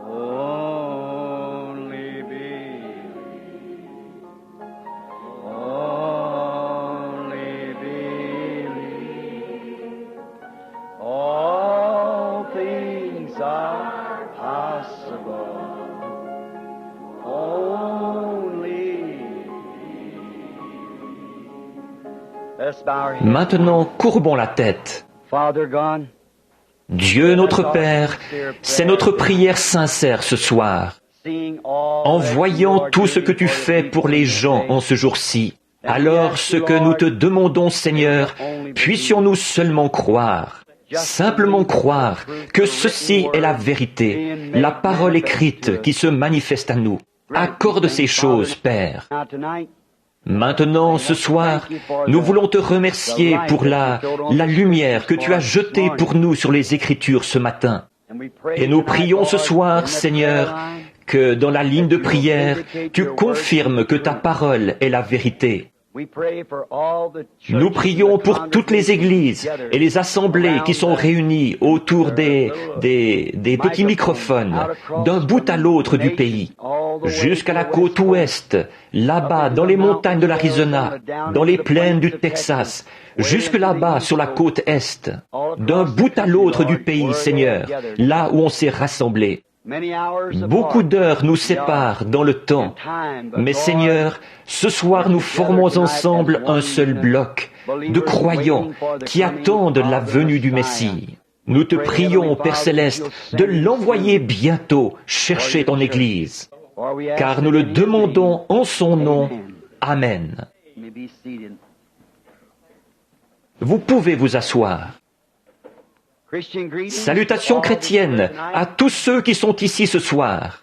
Only believe. Only believe. All things are possible. Only believe. Let's bow our heads. Maintenant, courbons la tête. Father God, Dieu notre Père, c'est notre prière sincère ce soir. En voyant tout ce que tu fais pour les gens en ce jour-ci, alors ce que nous te demandons, Seigneur, puissions-nous seulement croire, simplement croire que ceci est la vérité, la parole écrite qui se manifeste à nous. Accorde ces choses, Père. Maintenant, ce soir, nous voulons te remercier pour la lumière que tu as jetée pour nous sur les Écritures ce matin. Et nous prions ce soir, Seigneur, que dans la ligne de prière, tu confirmes que ta parole est la vérité. Nous prions pour toutes les églises et les assemblées qui sont réunies autour des petits microphones, d'un bout à l'autre du pays, jusqu'à la côte ouest, là-bas dans les montagnes de l'Arizona, dans les plaines du Texas, jusque là-bas sur la côte est, d'un bout à l'autre du pays, Seigneur, là où on s'est rassemblés. Beaucoup d'heures nous séparent dans le temps, mais Seigneur, ce soir nous formons ensemble un seul bloc de croyants qui attendent la venue du Messie. Nous te prions, Père Céleste, de l'envoyer bientôt chercher ton Église, car nous le demandons en son nom. Amen. Vous pouvez vous asseoir. Salutations chrétiennes à tous ceux qui sont ici ce soir.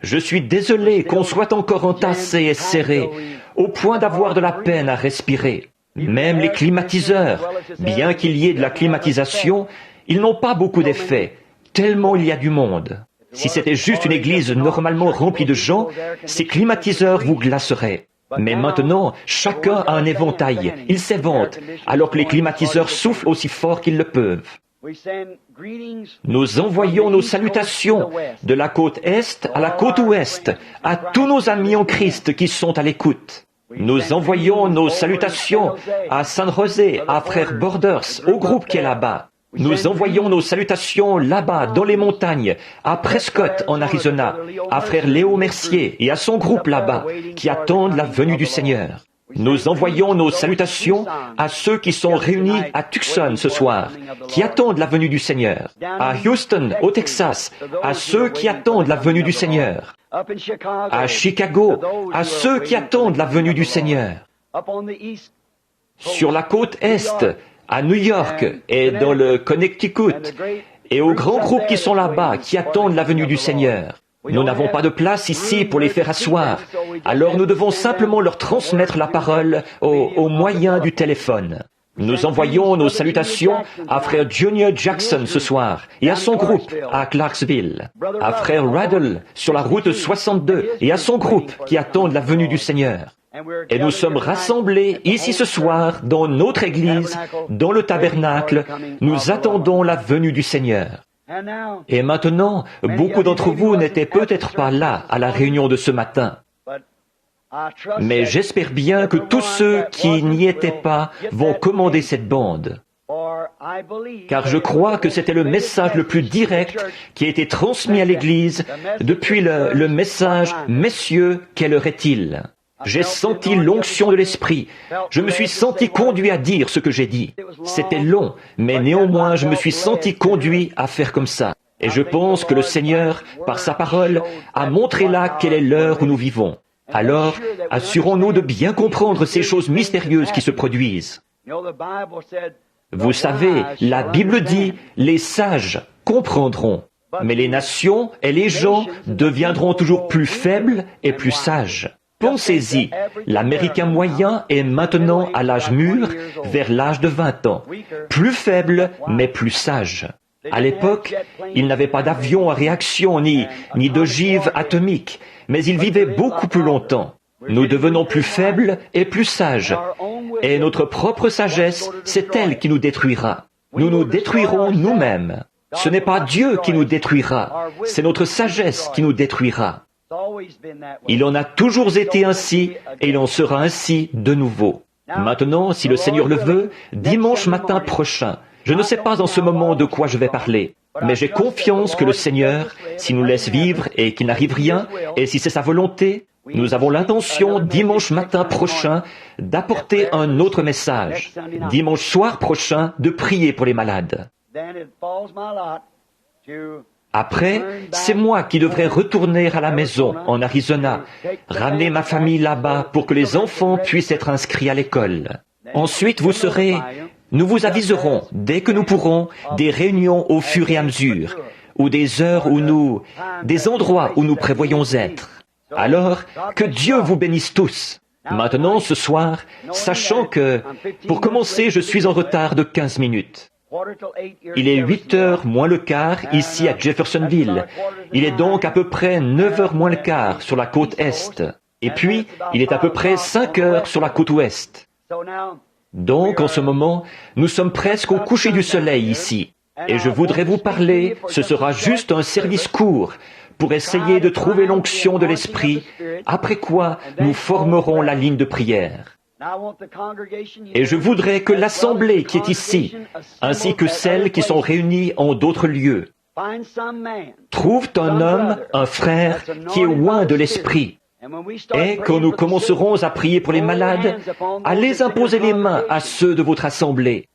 Je suis désolé qu'on soit encore entassés et serrés, au point d'avoir de la peine à respirer. Même les climatiseurs, bien qu'il y ait de la climatisation, ils n'ont pas beaucoup d'effet, tellement il y a du monde. Si c'était juste une église normalement remplie de gens, ces climatiseurs vous glaceraient. Mais maintenant, chacun a un éventail, il s'évente, alors que les climatiseurs soufflent aussi fort qu'ils le peuvent. Nous envoyons nos salutations de la côte est à la côte ouest à tous nos amis en Christ qui sont à l'écoute. Nous envoyons nos salutations à San José, à Frère Borders, au groupe qui est là-bas. Nous envoyons nos salutations là-bas, dans les montagnes, à Prescott, en Arizona, à Frère Léo Mercier et à son groupe là-bas, qui attendent la venue du Seigneur. Nous envoyons nos salutations à ceux qui sont réunis à Tucson ce soir, qui attendent la venue du Seigneur. À Houston, au Texas, à ceux qui attendent la venue du Seigneur. À Chicago, à ceux qui attendent la venue du Seigneur. Sur la côte Est, à New York et dans le Connecticut, et aux grands groupes qui sont là-bas, qui attendent la venue du Seigneur. Nous n'avons pas de place ici pour les faire asseoir, alors nous devons simplement leur transmettre la parole au moyen du téléphone. Nous envoyons nos salutations à Frère Junior Jackson ce soir et à son groupe à Clarksville, à Frère Raddle sur la route 62 et à son groupe qui attendent la venue du Seigneur. Et nous sommes rassemblés ici ce soir dans notre église, dans le tabernacle. Nous attendons la venue du Seigneur. Et maintenant, beaucoup d'entre vous n'étaient peut-être pas là à la réunion de ce matin. Mais j'espère bien que tous ceux qui n'y étaient pas vont commander cette bande. Car je crois que c'était le message le plus direct qui a été transmis à l'Église depuis le message « Messieurs, quelle heure est-il » J'ai senti l'onction de l'Esprit. Je me suis senti conduit à dire ce que j'ai dit. C'était long, mais néanmoins je me suis senti conduit à faire comme ça. Et je pense que le Seigneur, par sa parole, a montré là quelle est l'heure où nous vivons. Alors, assurons-nous de bien comprendre ces choses mystérieuses qui se produisent. Vous savez, la Bible dit, les sages comprendront, mais les nations et les gens deviendront toujours plus faibles et plus sages. Pensez-y, l'Américain moyen est maintenant à l'âge mûr, vers l'âge de 20 ans, plus faible mais plus sage. À l'époque, il n'avait pas d'avion à réaction ni d'ogive atomique, mais il vivait beaucoup plus longtemps. Nous devenons plus faibles et plus sages, et notre propre sagesse, c'est elle qui nous détruira. Nous nous détruirons nous-mêmes. Ce n'est pas Dieu qui nous détruira, c'est notre sagesse qui nous détruira. Il en a toujours été ainsi et il en sera ainsi de nouveau. Maintenant, si le Seigneur le veut, dimanche matin prochain, je ne sais pas en ce moment de quoi je vais parler, mais j'ai confiance que le Seigneur, s'il nous laisse vivre et qu'il n'arrive rien, et si c'est sa volonté, nous avons l'intention, dimanche matin prochain, d'apporter un autre message. Dimanche soir prochain, de prier pour les malades. Après, c'est moi qui devrais retourner à la maison, en Arizona, ramener ma famille là-bas pour que les enfants puissent être inscrits à l'école. Ensuite, nous vous aviserons, dès que nous pourrons, des réunions au fur et à mesure, ou des heures des endroits où nous prévoyons être. Alors, que Dieu vous bénisse tous. Maintenant, ce soir, sachant que, pour commencer, je suis en retard de 15 minutes. Il est 8h moins le quart ici à Jeffersonville. Il est donc à peu près 9h moins le quart sur la côte Est. Et puis, il est à peu près 5h sur la côte Ouest. Donc, en ce moment, nous sommes presque au coucher du soleil ici. Et je voudrais vous parler, ce sera juste un service court, pour essayer de trouver l'onction de l'Esprit, après quoi nous formerons la ligne de prière. Et je voudrais que l'assemblée qui est ici, ainsi que celles qui sont réunies en d'autres lieux, trouvent un homme, un frère, qui est loin de l'Esprit. Et quand nous commencerons à prier pour les malades, allez imposer les mains à ceux de votre assemblée.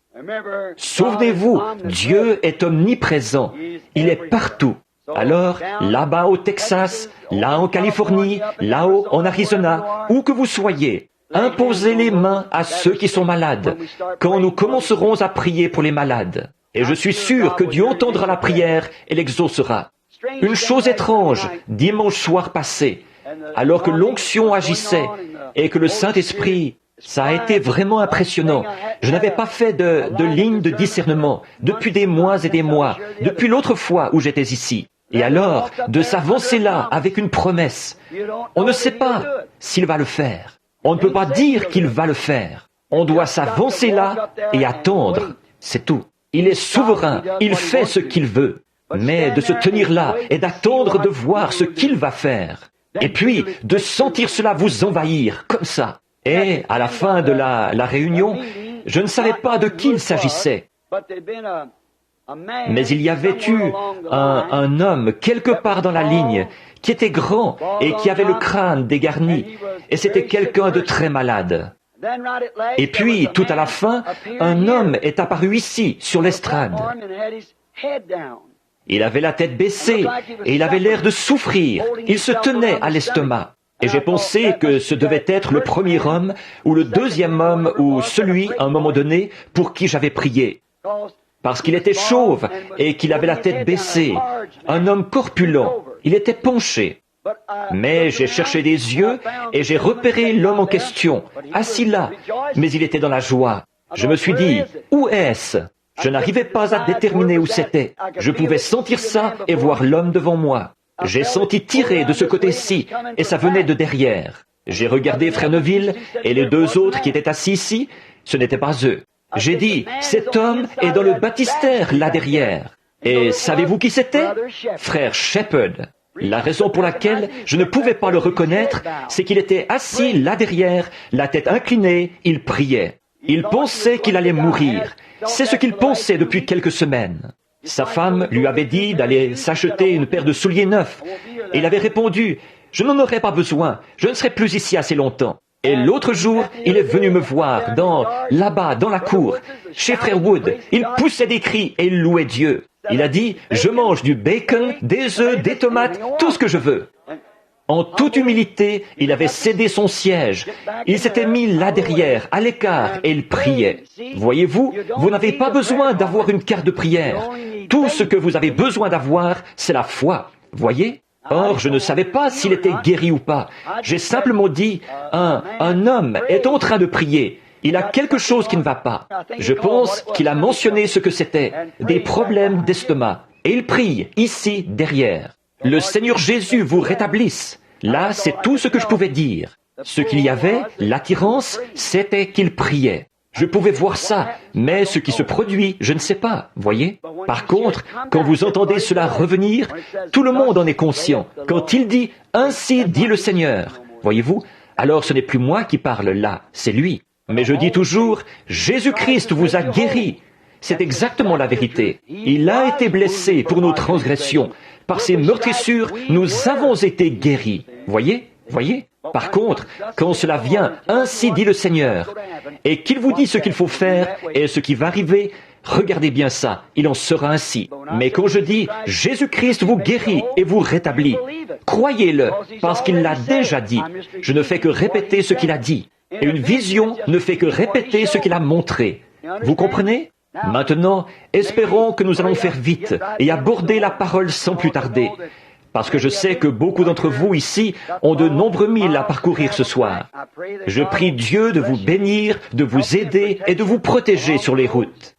Souvenez-vous, Dieu est omniprésent, il est partout. Alors, là-bas au Texas, là en Californie, là-haut en Arizona, où que vous soyez, imposez les mains à ceux qui sont malades, quand nous commencerons à prier pour les malades. Et je suis sûr que Dieu entendra la prière et l'exaucera. Une chose étrange, dimanche soir passé, alors que l'onction agissait et que le Saint-Esprit, ça a été vraiment impressionnant. Je n'avais pas fait de ligne de discernement depuis des mois et des mois, depuis l'autre fois où j'étais ici. Et alors, de s'avancer là avec une promesse, on ne sait pas s'il va le faire. On ne peut pas dire qu'il va le faire. On doit s'avancer là et attendre. C'est tout. Il est souverain. Il fait ce qu'il veut. Mais de se tenir là et d'attendre de voir ce qu'il va faire. Et puis, de sentir cela vous envahir, comme ça. Et, à la fin de la réunion, je ne savais pas de qui il s'agissait. Mais il y avait eu un homme quelque part dans la ligne qui était grand et qui avait le crâne dégarni, et c'était quelqu'un de très malade. Et puis, tout à la fin, un homme est apparu ici, sur l'estrade. Il avait la tête baissée, et il avait l'air de souffrir. Il se tenait à l'estomac. Et j'ai pensé que ce devait être le premier homme, ou le deuxième homme, ou celui, à un moment donné, pour qui j'avais prié. Parce qu'il était chauve et qu'il avait la tête baissée, un homme corpulent, il était penché. Mais j'ai cherché des yeux et j'ai repéré l'homme en question, assis là, mais il était dans la joie. Je me suis dit, où est-ce? Je n'arrivais pas à déterminer où c'était. Je pouvais sentir ça et voir l'homme devant moi. J'ai senti tirer de ce côté-ci et ça venait de derrière. J'ai regardé Frère Neville et les deux autres qui étaient assis ici, ce n'étaient pas eux. J'ai dit, cet homme est dans le baptistère là derrière. Et savez-vous qui c'était? Frère Shepherd. La raison pour laquelle je ne pouvais pas le reconnaître, c'est qu'il était assis là derrière, la tête inclinée, il priait. Il pensait qu'il allait mourir. C'est ce qu'il pensait depuis quelques semaines. Sa femme lui avait dit d'aller s'acheter une paire de souliers neufs. Et il avait répondu, « Je n'en aurai pas besoin, je ne serai plus ici assez longtemps. » Et l'autre jour, il est venu me voir, là-bas, dans la cour, chez Frère Wood. Il poussait des cris et il louait Dieu. Il a dit, je mange du bacon, des œufs, des tomates, tout ce que je veux. En toute humilité, il avait cédé son siège. Il s'était mis là derrière, à l'écart, et il priait. Voyez-vous, vous n'avez pas besoin d'avoir une carte de prière. Tout ce que vous avez besoin d'avoir, c'est la foi. Voyez? Or, je ne savais pas s'il était guéri ou pas. J'ai simplement dit, un homme est en train de prier. Il a quelque chose qui ne va pas. Je pense qu'il a mentionné ce que c'était, des problèmes d'estomac. Et il prie, ici, derrière. Le Seigneur Jésus vous rétablisse. Là, c'est tout ce que je pouvais dire. Ce qu'il y avait, l'attirance, c'était qu'il priait. Je pouvais voir ça, mais ce qui se produit, je ne sais pas, voyez. Par contre, quand vous entendez cela revenir, tout le monde en est conscient. Quand il dit « Ainsi dit le Seigneur », voyez-vous, alors ce n'est plus moi qui parle là, c'est lui. Mais je dis toujours « Jésus-Christ vous a guéri ». C'est exactement la vérité. Il a été blessé pour nos transgressions. Par ses meurtrissures, nous avons été guéris. Voyez? Par contre, quand cela vient, ainsi dit le Seigneur, et qu'il vous dit ce qu'il faut faire et ce qui va arriver, regardez bien ça, il en sera ainsi. Mais quand je dis « Jésus-Christ vous guérit et vous rétablit », croyez-le, parce qu'il l'a déjà dit. Je ne fais que répéter ce qu'il a dit. Et une vision ne fait que répéter ce qu'il a montré. Vous comprenez? Maintenant, espérons que nous allons faire vite et aborder la parole sans plus tarder. Parce que je sais que beaucoup d'entre vous ici ont de nombreux milles à parcourir ce soir. Je prie Dieu de vous bénir, de vous aider et de vous protéger sur les routes.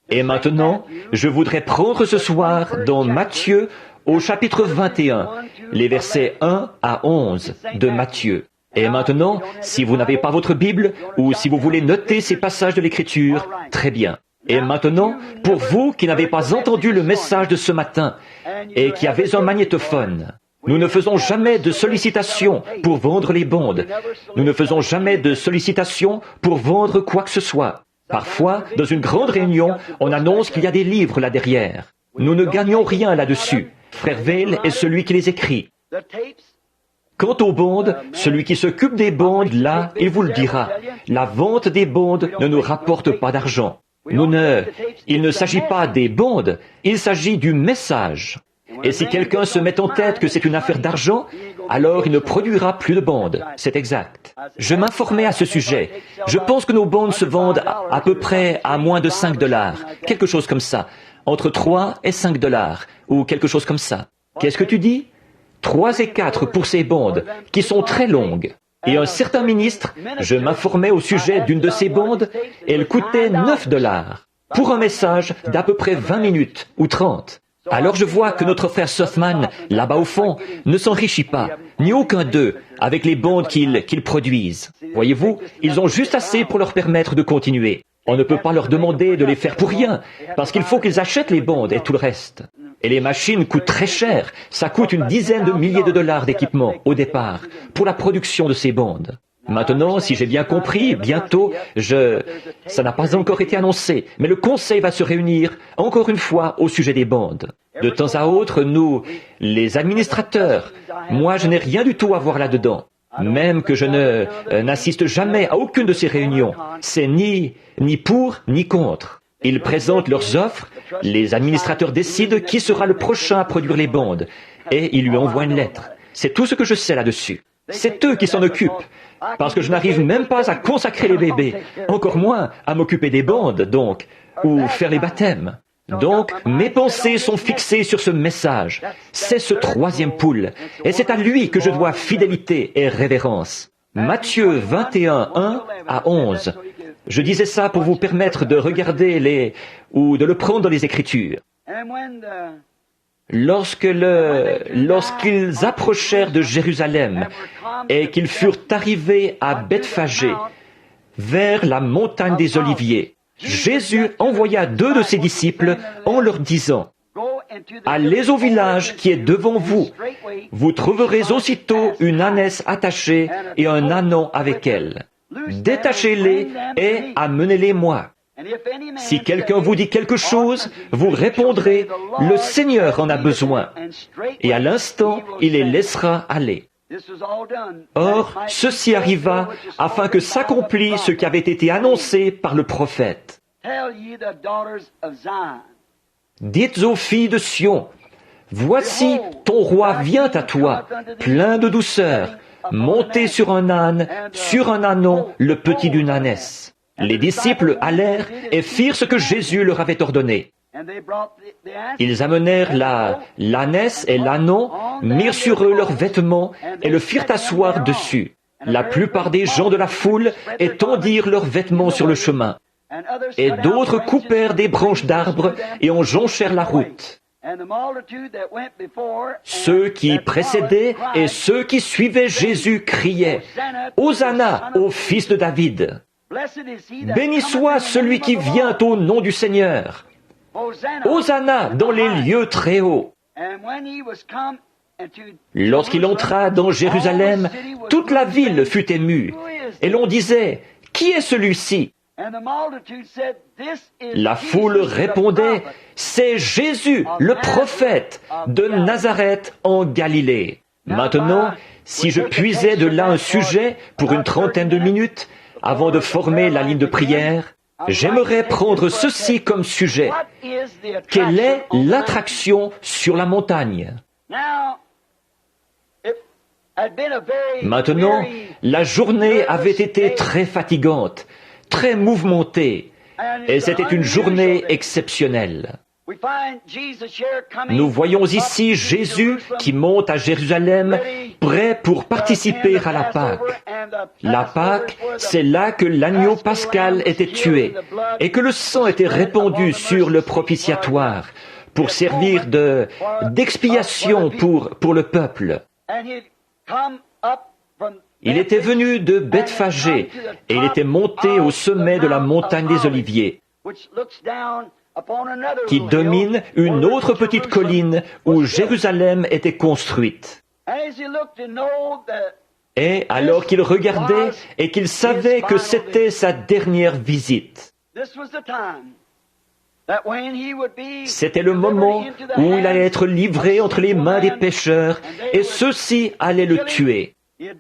Et maintenant, je voudrais prendre ce soir dans Matthieu au chapitre 21, les versets 1 à 11 de Matthieu. Et maintenant, si vous n'avez pas votre Bible ou si vous voulez noter ces passages de l'Écriture, très bien. Et maintenant, pour vous qui n'avez pas entendu le message de ce matin et qui avez un magnétophone, nous ne faisons jamais de sollicitations pour vendre les bondes. Nous ne faisons jamais de sollicitations pour vendre quoi que ce soit. Parfois, dans une grande réunion, on annonce qu'il y a des livres là derrière. Nous ne gagnons rien là-dessus. Frère Vail est celui qui les écrit. Quant aux bondes, celui qui s'occupe des bondes, là, il vous le dira. La vente des bondes ne nous rapporte pas d'argent. Il ne s'agit pas des bondes, il s'agit du message. Et si quelqu'un se met en tête que c'est une affaire d'argent, alors il ne produira plus de bondes. C'est exact. Je m'informais à ce sujet. Je pense que nos bondes se vendent à peu près à moins de $5. Quelque chose comme ça. Entre 3 et $5, ou quelque chose comme ça. Qu'est-ce que tu dis? 3 et 4 pour ces bondes, qui sont très longues. Et un certain ministre, je m'informais au sujet d'une de ces bondes, et elle coûtait $9, pour un message d'à peu près 20 minutes, ou 30. Alors je vois que notre frère Sothman, là-bas au fond, ne s'enrichit pas, ni aucun d'eux, avec les bondes qu'ils produisent. Voyez-vous, ils ont juste assez pour leur permettre de continuer. On ne peut pas leur demander de les faire pour rien, parce qu'il faut qu'ils achètent les bondes et tout le reste. Et les machines coûtent très cher. Ça coûte une dizaine de milliers de dollars d'équipement, au départ, pour la production de ces bondes. Maintenant, si j'ai bien compris, bientôt, ça n'a pas encore été annoncé, mais le conseil va se réunir, encore une fois, au sujet des bondes. De temps à autre, nous, les administrateurs, moi je n'ai rien du tout à voir là-dedans. Même que je n'assiste jamais à aucune de ces réunions. C'est ni pour, ni contre. Ils présentent leurs offres, les administrateurs décident qui sera le prochain à produire les bondes, et ils lui envoient une lettre. C'est tout ce que je sais là-dessus. C'est eux qui s'en occupent, parce que je n'arrive même pas à consacrer les bébés, encore moins à m'occuper des bondes, donc, ou faire les baptêmes. Donc, mes pensées sont fixées sur ce message. C'est ce troisième poule, et c'est à lui que je dois fidélité et révérence. Matthieu 21, 1 à 11. Je disais ça pour vous permettre de regarder ou de le prendre dans les Écritures. Lorsqu'ils approchèrent de Jérusalem et qu'ils furent arrivés à Bethphagée, vers la montagne des Oliviers, Jésus envoya 2 de ses disciples en leur disant, « Allez au village qui est devant vous. Vous trouverez aussitôt une ânesse attachée et un ânon avec elle. Détachez-les et amenez-les-moi. Si quelqu'un vous dit quelque chose, vous répondrez, « Le Seigneur en a besoin. » Et à l'instant, il les laissera aller. Or, ceci arriva afin que s'accomplisse ce qui avait été annoncé par le prophète. Dites aux filles de Sion, voici ton roi vient à toi, plein de douceur, monté sur un âne, sur un ânon, le petit d'une ânesse. Les disciples allèrent et firent ce que Jésus leur avait ordonné. Ils amenèrent l'ânesse et l'ânon, mirent sur eux leurs vêtements et le firent asseoir dessus. La plupart des gens de la foule étendirent leurs vêtements sur le chemin. Et d'autres coupèrent des branches d'arbres et en jonchèrent la route. Ceux qui précédaient et ceux qui suivaient Jésus criaient « Hosanna au fils de David !» Béni soit celui qui vient au nom du Seigneur. Hosanna dans les lieux très hauts. Lorsqu'il entra dans Jérusalem, toute la ville fut émue, et l'on disait « Qui est celui-ci » La foule répondait « C'est Jésus, le prophète, de Nazareth en Galilée. » Maintenant, si je puisais de là un sujet pour une trentaine de minutes, avant de former la ligne de prière, j'aimerais prendre ceci comme sujet. Quelle est l'attraction sur la montagne? Maintenant, la journée avait été très fatigante, très mouvementée, et c'était une journée exceptionnelle. Nous voyons ici Jésus qui monte à Jérusalem, prêt pour participer à la Pâque. La Pâque, c'est là que l'agneau pascal était tué et que le sang était répandu sur le propitiatoire pour servir d'expiation pour le peuple. Il était venu de Bethphagée et il était monté au sommet de la montagne des Oliviers, qui domine une autre petite colline où Jérusalem était construite. Et alors qu'il regardait et qu'il savait que c'était sa dernière visite, c'était le moment où il allait être livré entre les mains des pécheurs et ceux-ci allaient le tuer.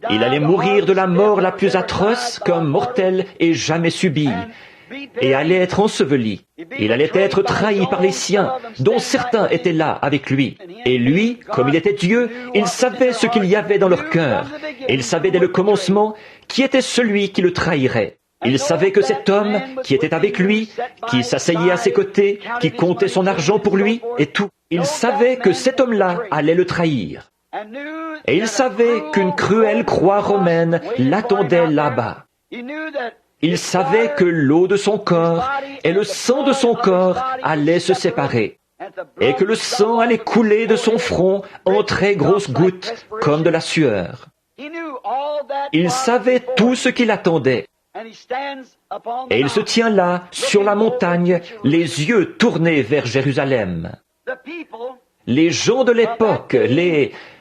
Il allait mourir de la mort la plus atroce qu'un mortel ait jamais subie et allait être enseveli. Il allait être trahi par les siens, dont certains étaient là avec lui. Et lui, comme il était Dieu, il savait ce qu'il y avait dans leur cœur. Et il savait dès le commencement qui était celui qui le trahirait. Il savait que cet homme qui était avec lui, qui s'asseyait à ses côtés, qui comptait son argent pour lui et tout, il savait que cet homme-là allait le trahir. Et il savait qu'une cruelle croix romaine l'attendait là-bas. Il savait que l'eau de son corps et le sang de son corps allaient se séparer, et que le sang allait couler de son front en très grosses gouttes comme de la sueur. Il savait tout ce qui l'attendait. Et il se tient là, sur la montagne, les yeux tournés vers Jérusalem. Les gens de l'époque,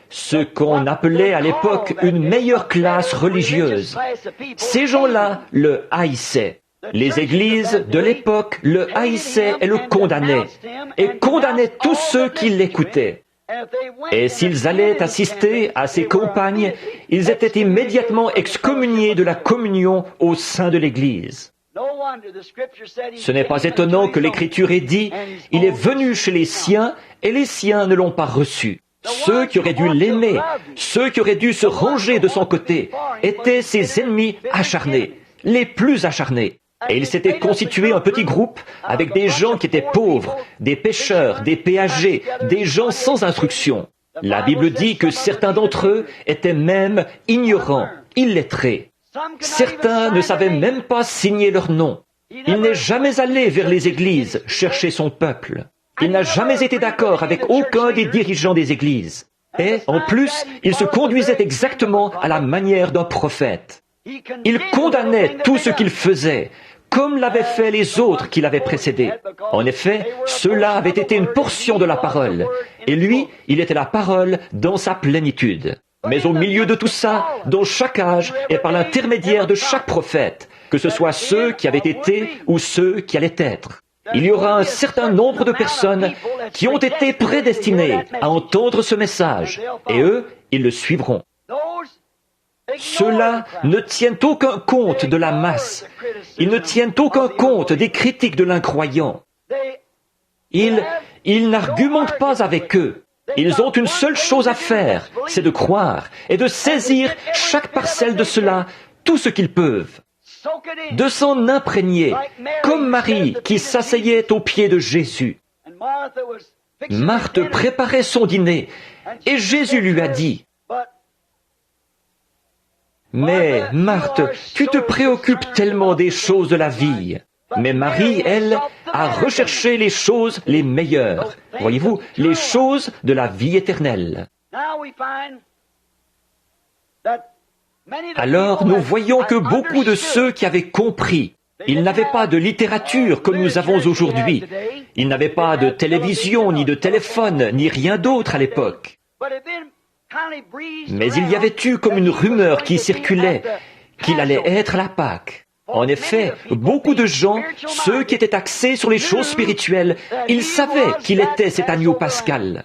ce qu'on appelait à l'époque une meilleure classe religieuse, ces gens-là le haïssaient. Les églises de l'époque le haïssaient et le condamnaient, et condamnaient tous ceux qui l'écoutaient. Et s'ils allaient assister à ces campagnes, ils étaient immédiatement excommuniés de la communion au sein de l'Église. Ce n'est pas étonnant que l'Écriture ait dit « Il est venu chez les siens, et les siens ne l'ont pas reçu ». Ceux qui auraient dû l'aimer, ceux qui auraient dû se ranger de son côté, étaient ses ennemis acharnés, les plus acharnés. Et il s'était constitué un petit groupe avec des gens qui étaient pauvres, des pécheurs, des péagers, des gens sans instruction. La Bible dit que certains d'entre eux étaient même ignorants, illettrés. Certains ne savaient même pas signer leur nom. Il n'est jamais allé vers les églises chercher son peuple. Il n'a jamais été d'accord avec aucun des dirigeants des églises. Et, en plus, il se conduisait exactement à la manière d'un prophète. Il condamnait tout ce qu'il faisait, comme l'avaient fait les autres qui l'avaient précédé. En effet, ceux-là avaient été une portion de la parole, et lui, il était la parole dans sa plénitude. Mais au milieu de tout ça, dans chaque âge et par l'intermédiaire de chaque prophète, que ce soit ceux qui avaient été ou ceux qui allaient être, il y aura un certain nombre de personnes qui ont été prédestinées à entendre ce message, et eux, ils le suivront. Ceux-là ne tiennent aucun compte de la masse. Ils ne tiennent aucun compte des critiques de l'incroyant. Ils n'argumentent pas avec eux. Ils ont une seule chose à faire, c'est de croire et de saisir chaque parcelle de cela, tout ce qu'ils peuvent. De s'en imprégner, comme Marie qui s'asseyait aux pieds de Jésus. Marthe préparait son dîner, et Jésus lui a dit, « Mais Marthe, tu te préoccupes tellement des choses de la vie. Mais Marie, elle, à rechercher les choses les meilleures. Voyez-vous, les choses de la vie éternelle. Alors nous voyons que beaucoup de ceux qui avaient compris, ils n'avaient pas de littérature comme nous avons aujourd'hui. Ils n'avaient pas de télévision, ni de téléphone, ni rien d'autre à l'époque. Mais il y avait eu comme une rumeur qui circulait qu'il allait être la Pâque. En effet, beaucoup de gens, ceux qui étaient axés sur les choses spirituelles, ils savaient qu'il était cet agneau pascal,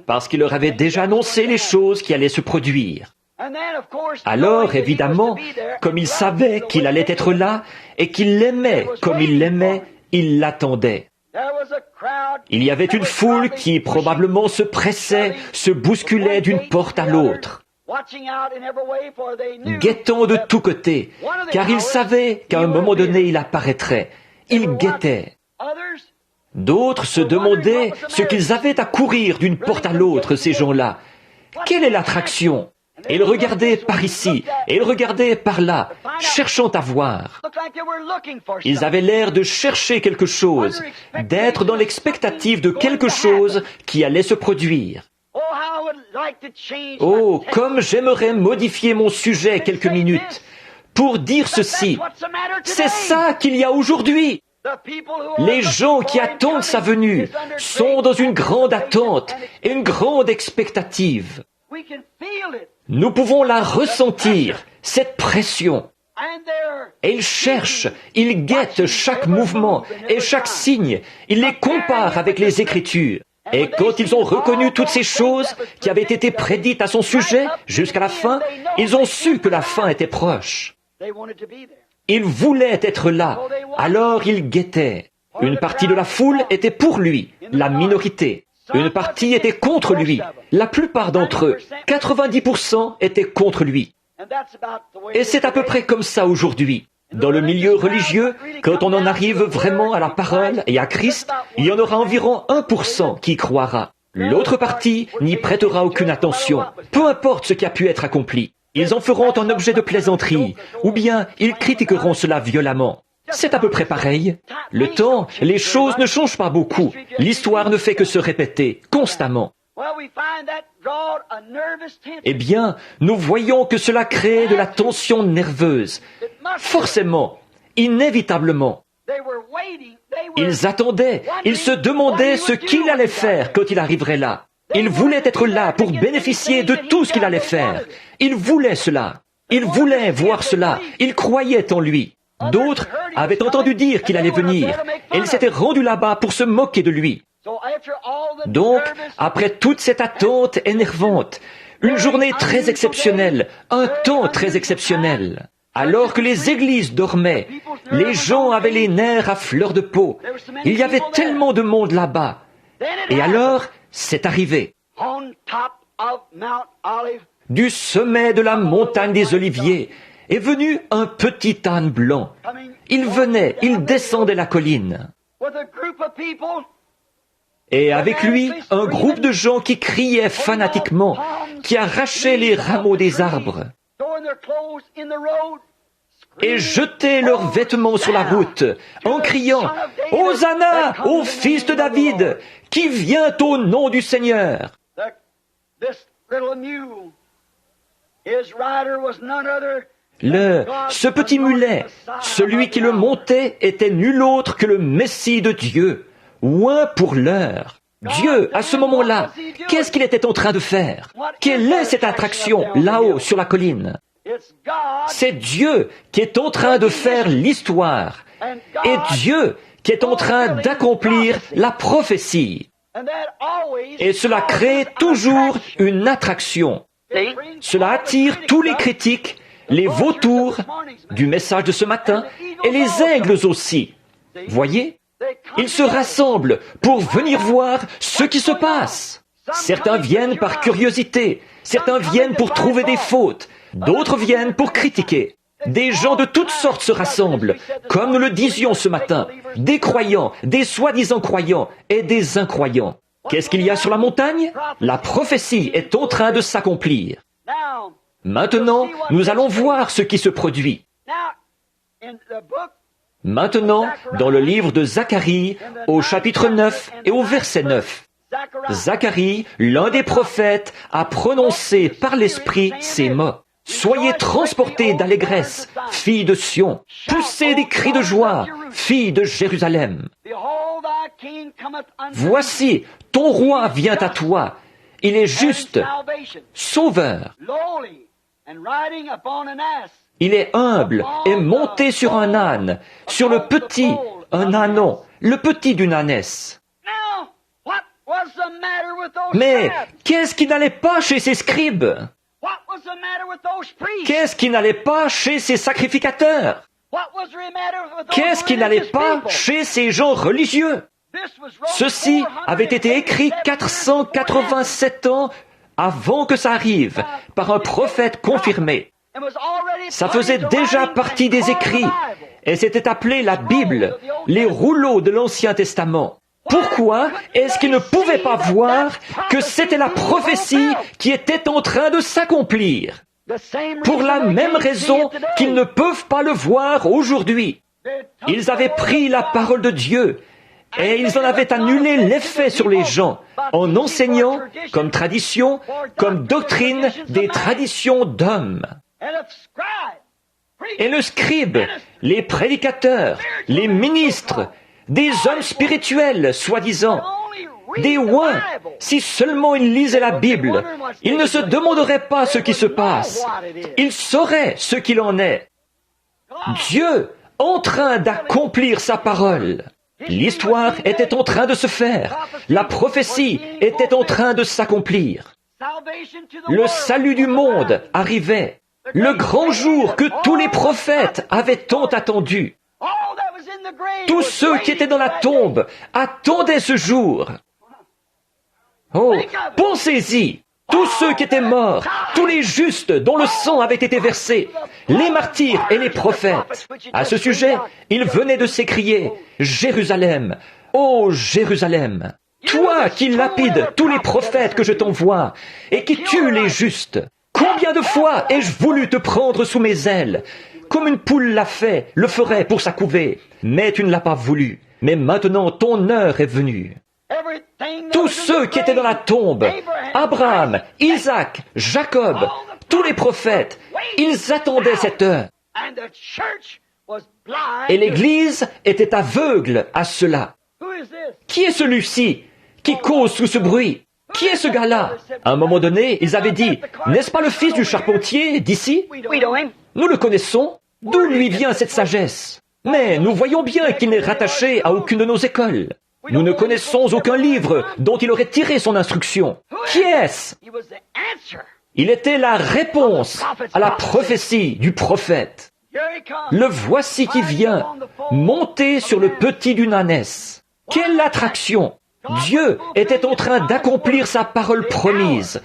parce qu'il leur avait déjà annoncé les choses qui allaient se produire. Alors, évidemment, comme il savait qu'il allait être là et qu'il l'aimait comme il l'aimait, il l'attendait. Il y avait une foule qui probablement se pressait, se bousculait d'une porte à l'autre, guettant de tous côtés, car il savait qu'à un moment donné il apparaîtrait. Il guettait. D'autres se demandaient ce qu'ils avaient à courir d'une porte à l'autre, ces gens-là. Quelle est l'attraction? Et ils regardaient par ici, et ils regardaient par là, cherchant à voir. Ils avaient l'air de chercher quelque chose, d'être dans l'expectative de quelque chose qui allait se produire. Oh, comme j'aimerais modifier mon sujet quelques minutes pour dire ceci. C'est ça qu'il y a aujourd'hui. Les gens qui attendent sa venue sont dans une grande attente et une grande expectative. Nous pouvons la ressentir, cette pression. Et ils cherchent, ils guettent chaque mouvement et chaque signe. Ils les comparent avec les Écritures. Et quand ils ont reconnu toutes ces choses qui avaient été prédites à son sujet jusqu'à la fin, ils ont su que la fin était proche. Ils voulaient être là, alors ils guettaient. Une partie de la foule était pour lui, la minorité. Une partie était contre lui. La plupart d'entre eux, 90%, étaient contre lui. Et c'est à peu près comme ça aujourd'hui. Dans le milieu religieux, quand on en arrive vraiment à la parole et à Christ, il y en aura environ 1% qui y croira. L'autre partie n'y prêtera aucune attention, peu importe ce qui a pu être accompli. Ils en feront un objet de plaisanterie, ou bien ils critiqueront cela violemment. C'est à peu près pareil. Le temps, les choses ne changent pas beaucoup. L'histoire ne fait que se répéter, constamment. Eh bien, nous voyons que cela crée de la tension nerveuse. Forcément, inévitablement. Ils attendaient, ils se demandaient ce qu'il allait faire quand il arriverait là. Ils voulaient être là pour bénéficier de tout ce qu'il allait faire. Ils voulaient cela. Ils voulaient voir cela. Ils croyaient en lui. D'autres avaient entendu dire qu'il allait venir, et ils s'étaient rendus là-bas pour se moquer de lui. Donc, après toute cette attente énervante, une journée très exceptionnelle, un temps très exceptionnel, alors que les églises dormaient, les gens avaient les nerfs à fleur de peau, il y avait tellement de monde là-bas. Et alors, c'est arrivé. Du sommet de la montagne des Oliviers est venu un petit âne blanc. Il venait, il descendait la colline. Et avec lui, un groupe de gens qui criaient fanatiquement, qui arrachaient les rameaux des arbres et jetaient leurs vêtements sur la route en criant « Hosanna au fils de David, qui vient au nom du Seigneur !» Ce petit mulet, celui qui le montait, était nul autre que le Messie de Dieu, oint pour l'heure. Dieu, à ce moment-là, qu'est-ce qu'il était en train de faire? Quelle est cette attraction là-haut sur la colline? C'est Dieu qui est en train de faire l'histoire, et Dieu qui est en train d'accomplir la prophétie. Et cela crée toujours une attraction. Cela attire tous les critiques, les vautours du message de ce matin, et les aigles aussi. Voyez? Ils se rassemblent pour venir voir ce qui se passe. Certains viennent par curiosité, certains viennent pour trouver des fautes, d'autres viennent pour critiquer. Des gens de toutes sortes se rassemblent, comme nous le disions ce matin, des croyants, des soi-disant croyants et des incroyants. Qu'est-ce qu'il y a sur la montagne? La prophétie est en train de s'accomplir. Maintenant, nous allons voir ce qui se produit. Maintenant, dans le livre de Zacharie, au chapitre 9 et au verset 9, Zacharie, l'un des prophètes, a prononcé par l'Esprit ces mots. « Soyez transportés d'allégresse, filles de Sion, poussez des cris de joie, filles de Jérusalem. Voici, ton roi vient à toi, il est juste, sauveur. Il est humble et monté sur un âne, sur le petit, un ânon, le petit d'une ânesse. » Mais qu'est-ce qui n'allait pas chez ces scribes? Qu'est-ce qui n'allait pas chez ces sacrificateurs? Qu'est-ce qui n'allait pas chez ces gens religieux? Ceci avait été écrit 487 ans avant que ça arrive, par un prophète confirmé. Ça faisait déjà partie des écrits, et c'était appelé la Bible, les rouleaux de l'Ancien Testament. Pourquoi est-ce qu'ils ne pouvaient pas voir que c'était la prophétie qui était en train de s'accomplir? Pour la même raison qu'ils ne peuvent pas le voir aujourd'hui. Ils avaient pris la parole de Dieu et ils en avaient annulé l'effet sur les gens en enseignant comme tradition, comme doctrine des traditions d'hommes. Et le scribe, les prédicateurs, les ministres, des hommes spirituels, soi-disant, des oins, si seulement ils lisaient la Bible, ils ne se demanderaient pas ce qui se passe. Ils sauraient ce qu'il en est. Dieu, en train d'accomplir sa parole. L'histoire était en train de se faire. La prophétie était en train de s'accomplir. Le salut du monde arrivait. Le grand jour que tous les prophètes avaient tant attendu. Tous ceux qui étaient dans la tombe attendaient ce jour. Oh, pensez-y, tous ceux qui étaient morts, tous les justes dont le sang avait été versé, les martyrs et les prophètes. À ce sujet, ils venaient de s'écrier, « Jérusalem, ô Jérusalem, toi qui lapides tous les prophètes que je t'envoie et qui tues les justes, combien de fois ai-je voulu te prendre sous mes ailes ? Comme une poule l'a fait, le ferait pour sa couvée. Mais tu ne l'as pas voulu. Mais maintenant, ton heure est venue. » Tous ceux qui étaient dans la tombe, Abraham, Isaac, Jacob, tous les prophètes, ils attendaient cette heure. Et l'Église était aveugle à cela. Qui est celui-ci qui cause tout ce bruit? Qui est ce gars-là? À un moment donné, ils avaient dit, « N'est-ce pas le fils du charpentier d'ici? Nous le connaissons. D'où lui vient cette sagesse? Mais nous voyons bien qu'il n'est rattaché à aucune de nos écoles. Nous ne connaissons aucun livre dont il aurait tiré son instruction. Qui est-ce? » Il était la réponse à la prophétie du prophète. Le voici qui vient, monté sur le petit d'une ânesse. Quelle attraction! Dieu était en train d'accomplir sa parole promise,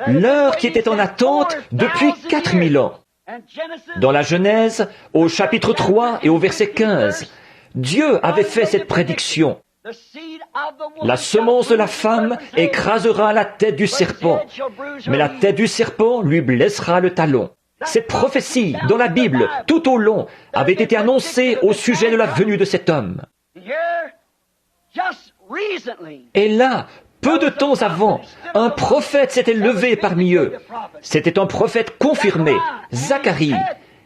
l'heure qui était en attente depuis 4000 ans. Dans la Genèse, au chapitre 3 et au verset 15, Dieu avait fait cette prédiction. La semence de la femme écrasera la tête du serpent, mais la tête du serpent lui blessera le talon. Cette prophétie, dans la Bible, tout au long, avait été annoncée au sujet de la venue de cet homme. Et là, peu de temps avant, un prophète s'était levé parmi eux. C'était un prophète confirmé, Zacharie.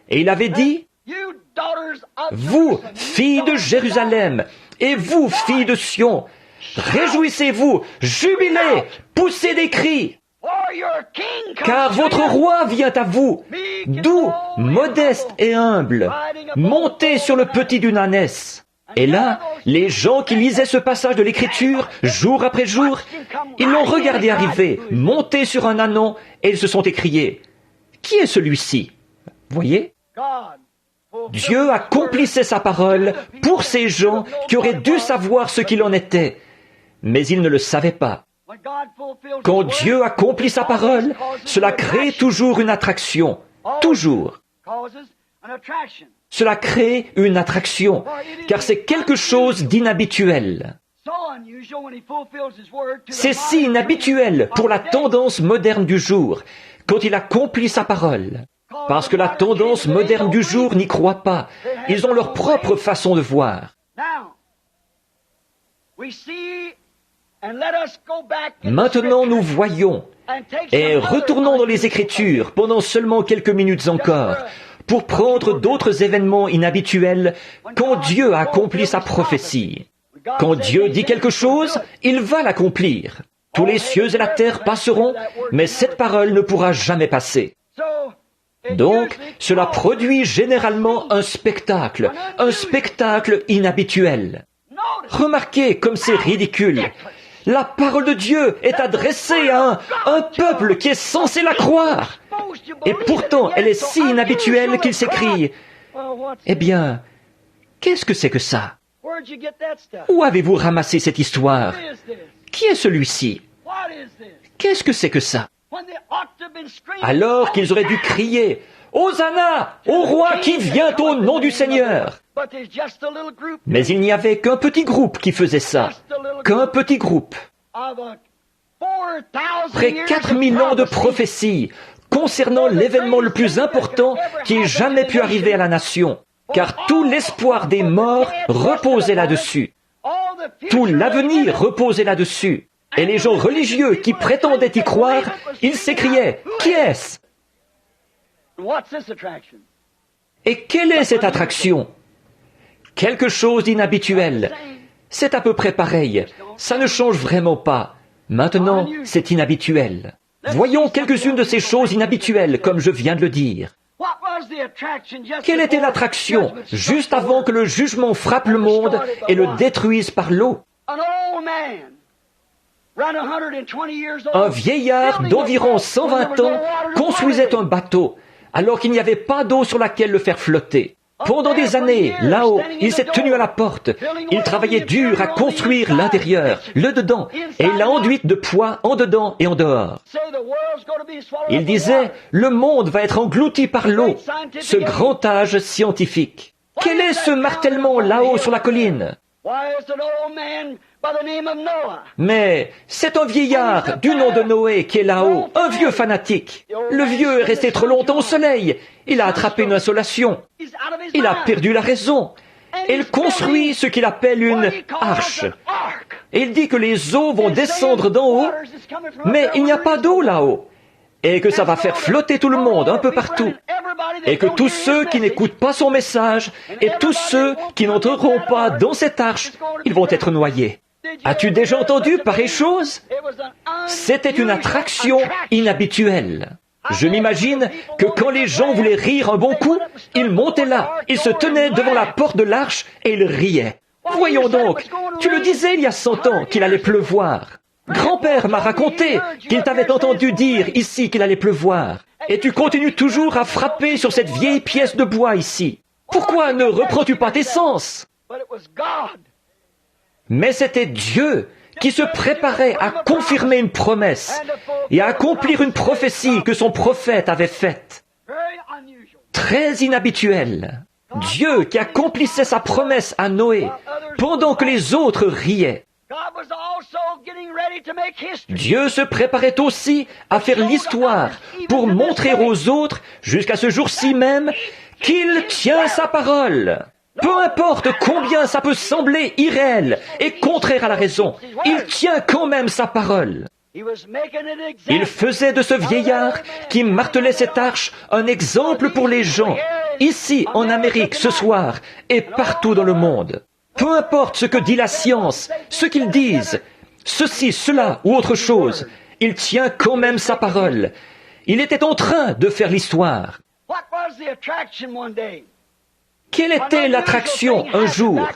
Et il avait dit, « Vous, filles de Jérusalem, et vous, filles de Sion, réjouissez-vous, jubilez, poussez des cris, car votre roi vient à vous, doux, modeste et humble, monté sur le petit d'une ânesse. » Et là, les gens qui lisaient ce passage de l'Écriture, jour après jour, ils l'ont regardé arriver, monté sur un ânon, et ils se sont écriés, « Qui est celui-ci » Voyez, Dieu accomplissait sa parole pour ces gens qui auraient dû savoir ce qu'il en était, mais ils ne le savaient pas. Quand Dieu accomplit sa parole, cela crée toujours une attraction, toujours. Cela crée une attraction, car c'est quelque chose d'inhabituel. C'est si inhabituel pour la tendance moderne du jour, quand il accomplit sa parole. Parce que la tendance moderne du jour n'y croit pas. Ils ont leur propre façon de voir. Maintenant, nous voyons et retournons dans les Écritures pendant seulement quelques minutes encore pour prendre d'autres événements inhabituels quand Dieu a accompli sa prophétie. Quand Dieu dit quelque chose, il va l'accomplir. Tous les cieux et la terre passeront, mais cette parole ne pourra jamais passer. Donc, cela produit généralement un spectacle inhabituel. Remarquez comme c'est ridicule. La parole de Dieu est adressée à un peuple qui est censé la croire. Et pourtant, elle est si inhabituelle qu'il s'écrie, « Eh bien, qu'est-ce que c'est que ça? Où avez-vous ramassé cette histoire? Qui est celui-ci? Qu'est-ce que c'est que ça? » Alors qu'ils auraient dû crier, « Hosanna, au roi qui vient au nom du Seigneur !» Mais il n'y avait qu'un petit groupe qui faisait ça. Qu'un petit groupe. Près 4000 ans de prophétie concernant l'événement le plus important qui ait jamais pu arriver à la nation. Car tout l'espoir des morts reposait là-dessus. Tout l'avenir reposait là-dessus. Et les gens religieux qui prétendaient y croire, ils s'écriaient, « Qui est-ce » Et quelle est cette attraction? Quelque chose d'inhabituel. C'est à peu près pareil. Ça ne change vraiment pas. Maintenant, c'est inhabituel. Voyons quelques-unes de ces choses inhabituelles, comme je viens de le dire. Quelle était l'attraction juste avant que le jugement frappe le monde et le détruise par l'eau? Un vieillard d'environ 120 ans construisait un bateau, alors qu'il n'y avait pas d'eau sur laquelle le faire flotter. Pendant des années, là-haut, il s'est tenu à la porte. Il travaillait dur à construire l'intérieur, le dedans, et l'enduite de poids en dedans et en dehors. Il disait, le monde va être englouti par l'eau, ce grand âge scientifique. Quel est ce martèlement là-haut sur la colline? Mais c'est un vieillard du nom de Noé qui est là-haut, un vieux fanatique. Le vieux est resté trop longtemps au soleil. Il a attrapé une insolation. Il a perdu la raison. Et il construit ce qu'il appelle une arche. Et il dit que les eaux vont descendre d'en haut, mais il n'y a pas d'eau là-haut. Et que ça va faire flotter tout le monde un peu partout. Et que tous ceux qui n'écoutent pas son message et tous ceux qui n'entreront pas dans cette arche, ils vont être noyés. As-tu déjà entendu pareille chose? C'était une attraction inhabituelle. Je m'imagine que quand les gens voulaient rire un bon coup, ils montaient là, ils se tenaient devant la porte de l'arche et ils riaient. Voyons donc, tu le disais il y a 100 ans qu'il allait pleuvoir. Grand-père m'a raconté qu'il t'avait entendu dire ici qu'il allait pleuvoir. Et tu continues toujours à frapper sur cette vieille pièce de bois ici. Pourquoi ne reprends-tu pas tes sens? Mais c'était Dieu qui se préparait à confirmer une promesse et à accomplir une prophétie que son prophète avait faite. Très inhabituelle. Dieu qui accomplissait sa promesse à Noé pendant que les autres riaient. Dieu se préparait aussi à faire l'histoire pour montrer aux autres, jusqu'à ce jour-ci même, qu'il tient sa parole. Peu importe combien ça peut sembler irréel et contraire à la raison, il tient quand même sa parole. Il faisait de ce vieillard qui martelait cette arche un exemple pour les gens, ici en Amérique ce soir et partout dans le monde. Peu importe ce que dit la science, ce qu'ils disent, ceci, cela ou autre chose, il tient quand même sa parole. Il était en train de faire l'histoire. Quelle était l'attraction un jour?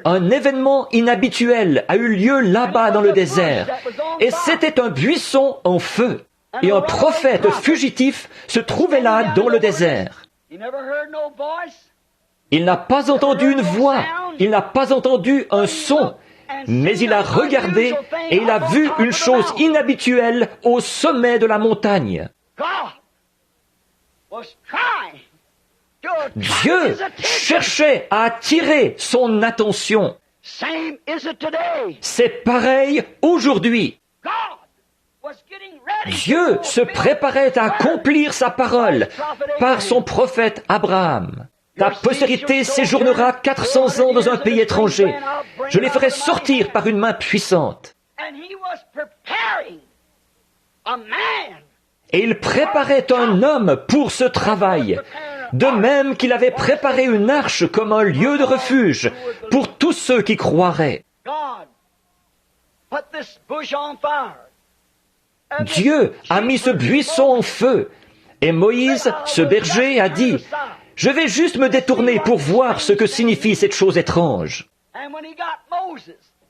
Un événement inhabituel a eu lieu là-bas dans le désert, et c'était un buisson en feu, et un prophète fugitif se trouvait là dans le désert. Il n'a pas entendu une voix, il n'a pas entendu un son, mais il a regardé et il a vu une chose inhabituelle au sommet de la montagne. Dieu cherchait à attirer son attention. C'est pareil aujourd'hui. Dieu se préparait à accomplir sa parole par son prophète Abraham. Ta postérité séjournera 400 ans dans un pays étranger. Je les ferai sortir par une main puissante. Et il préparait un homme pour ce travail, de même qu'il avait préparé une arche comme un lieu de refuge pour tous ceux qui croiraient. Dieu a mis ce buisson en feu, et Moïse, ce berger, a dit, « Je vais juste me détourner pour voir ce que signifie cette chose étrange. »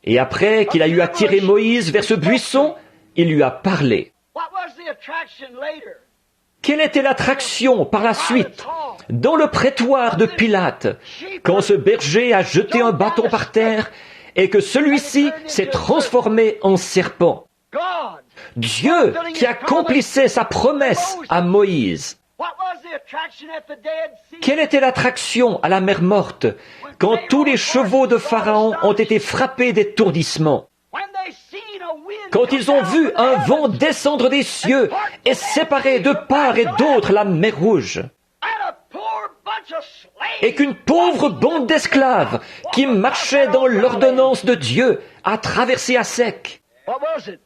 Et après qu'il a eu attiré Moïse vers ce buisson, il lui a parlé. Quelle était l'attraction par la suite, dans le prétoire de Pilate, quand ce berger a jeté un bâton par terre et que celui-ci s'est transformé en serpent? Dieu qui accomplissait sa promesse à Moïse. Quelle était l'attraction à la mer Morte quand tous les chevaux de Pharaon ont été frappés d'étourdissement? Quand ils ont vu un vent descendre des cieux et séparer de part et d'autre la mer Rouge, et qu'une pauvre bande d'esclaves qui marchait dans l'ordonnance de Dieu a traversé à sec.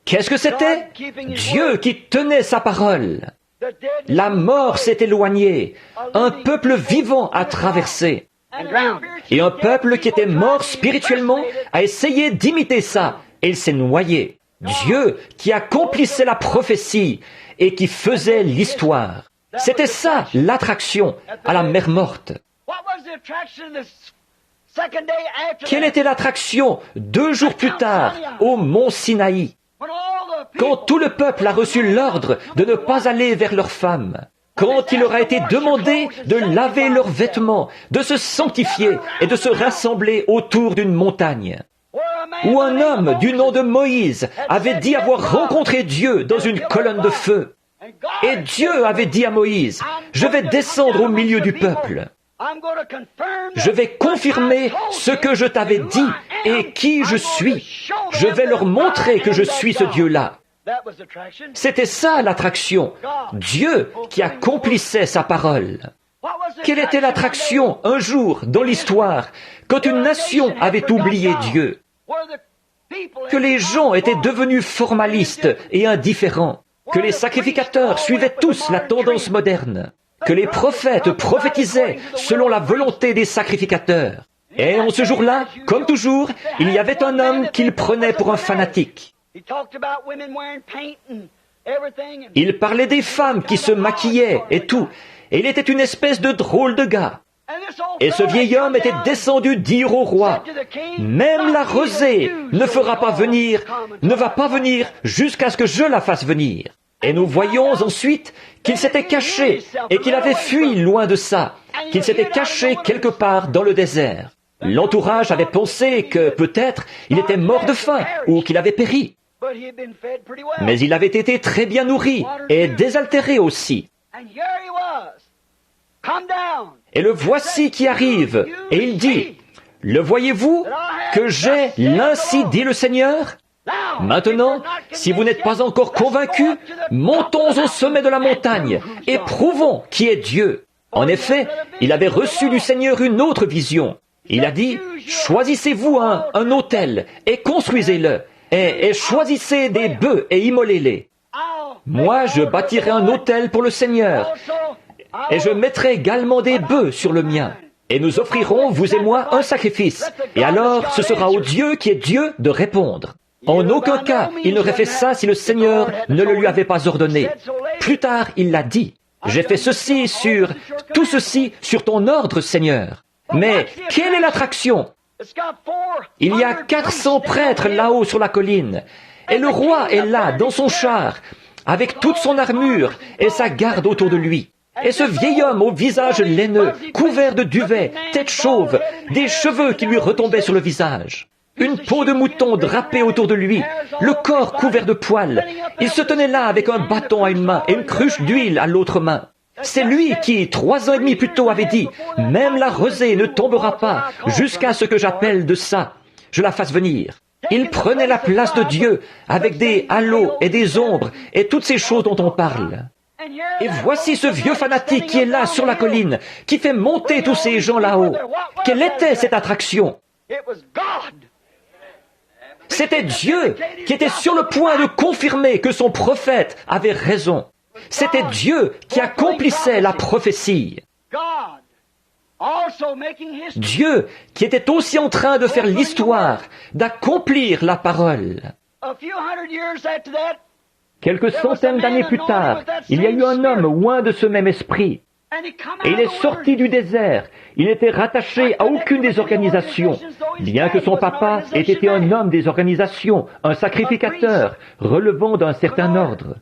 Qu'est-ce que c'était? Dieu qui tenait sa parole. La mort s'est éloignée, un peuple vivant a traversé. Et un peuple qui était mort spirituellement a essayé d'imiter ça, et il s'est noyé. Dieu qui accomplissait la prophétie et qui faisait l'histoire. C'était ça l'attraction à la mer Morte. Quelle était l'attraction 2 jours plus tard au mont Sinaï, quand tout le peuple a reçu l'ordre de ne pas aller vers leurs femmes, quand il leur a été demandé de laver leurs vêtements, de se sanctifier et de se rassembler autour d'une montagne, où un homme du nom de Moïse avait dit avoir rencontré Dieu dans une colonne de feu. Et Dieu avait dit à Moïse, « Je vais descendre au milieu du peuple. Je vais confirmer ce que je t'avais dit et qui je suis. Je vais leur montrer que je suis ce Dieu-là. » C'était ça l'attraction. Dieu qui accomplissait sa parole. Quelle était l'attraction un jour dans l'histoire quand une nation avait oublié Dieu? Que les gens étaient devenus formalistes et indifférents. Que les sacrificateurs suivaient tous la tendance moderne. Que les prophètes prophétisaient selon la volonté des sacrificateurs. Et en ce jour-là, comme toujours, il y avait un homme qu'il prenait pour un fanatique. Il parlait des femmes qui se maquillaient et tout, et il était une espèce de drôle de gars. Et ce vieil homme était descendu dire au roi, « Même la rosée ne va pas venir jusqu'à ce que je la fasse venir. » Et nous voyons ensuite qu'il s'était caché et qu'il avait fui loin de ça, qu'il s'était caché quelque part dans le désert. L'entourage avait pensé que peut-être il était mort de faim ou qu'il avait péri. Mais il avait été très bien nourri et désaltéré aussi. Et le voici qui arrive, et il dit, « Le voyez-vous que j'ai l'ainsi dit le Seigneur ? Maintenant, si vous n'êtes pas encore convaincus, montons au sommet de la montagne et prouvons qui est Dieu. » En effet, il avait reçu du Seigneur une autre vision. Il a dit, « Choisissez-vous un autel et construisez-le, et choisissez des bœufs et immolez-les. Moi, je bâtirai un autel pour le Seigneur, et je mettrai également des bœufs sur le mien. Et nous offrirons, vous et moi, un sacrifice. Et alors, ce sera au Dieu qui est Dieu de répondre. » En aucun cas, il n'aurait fait ça si le Seigneur ne le lui avait pas ordonné. Plus tard, il l'a dit. « J'ai fait tout ceci sur ton ordre, Seigneur. » Mais quelle est l'attraction? Il y a 400 prêtres là-haut sur la colline, et le roi est là, dans son char, avec toute son armure et sa garde autour de lui. Et ce vieil homme au visage laineux, couvert de duvet, tête chauve, des cheveux qui lui retombaient sur le visage, une peau de mouton drapée autour de lui, le corps couvert de poils. Il se tenait là avec un bâton à une main et une cruche d'huile à l'autre main. C'est lui qui, 3 ans et demi plus tôt, avait dit « Même la rosée ne tombera pas jusqu'à ce que j'appelle de ça, je la fasse venir. » Il prenait la place de Dieu avec des halos et des ombres et toutes ces choses dont on parle. Et voici ce vieux fanatique qui est là sur la colline, qui fait monter tous ces gens là-haut. Quelle était cette attraction? C'était Dieu qui était sur le point de confirmer que son prophète avait raison. C'était Dieu qui accomplissait la prophétie. Dieu qui était aussi en train de faire l'histoire, d'accomplir la parole. Quelques centaines d'années plus tard, il y a eu un homme oint de ce même esprit. Et il est sorti du désert. Il n'était rattaché à aucune des organisations, bien que son papa ait été un homme des organisations, un sacrificateur, relevant d'un certain ordre.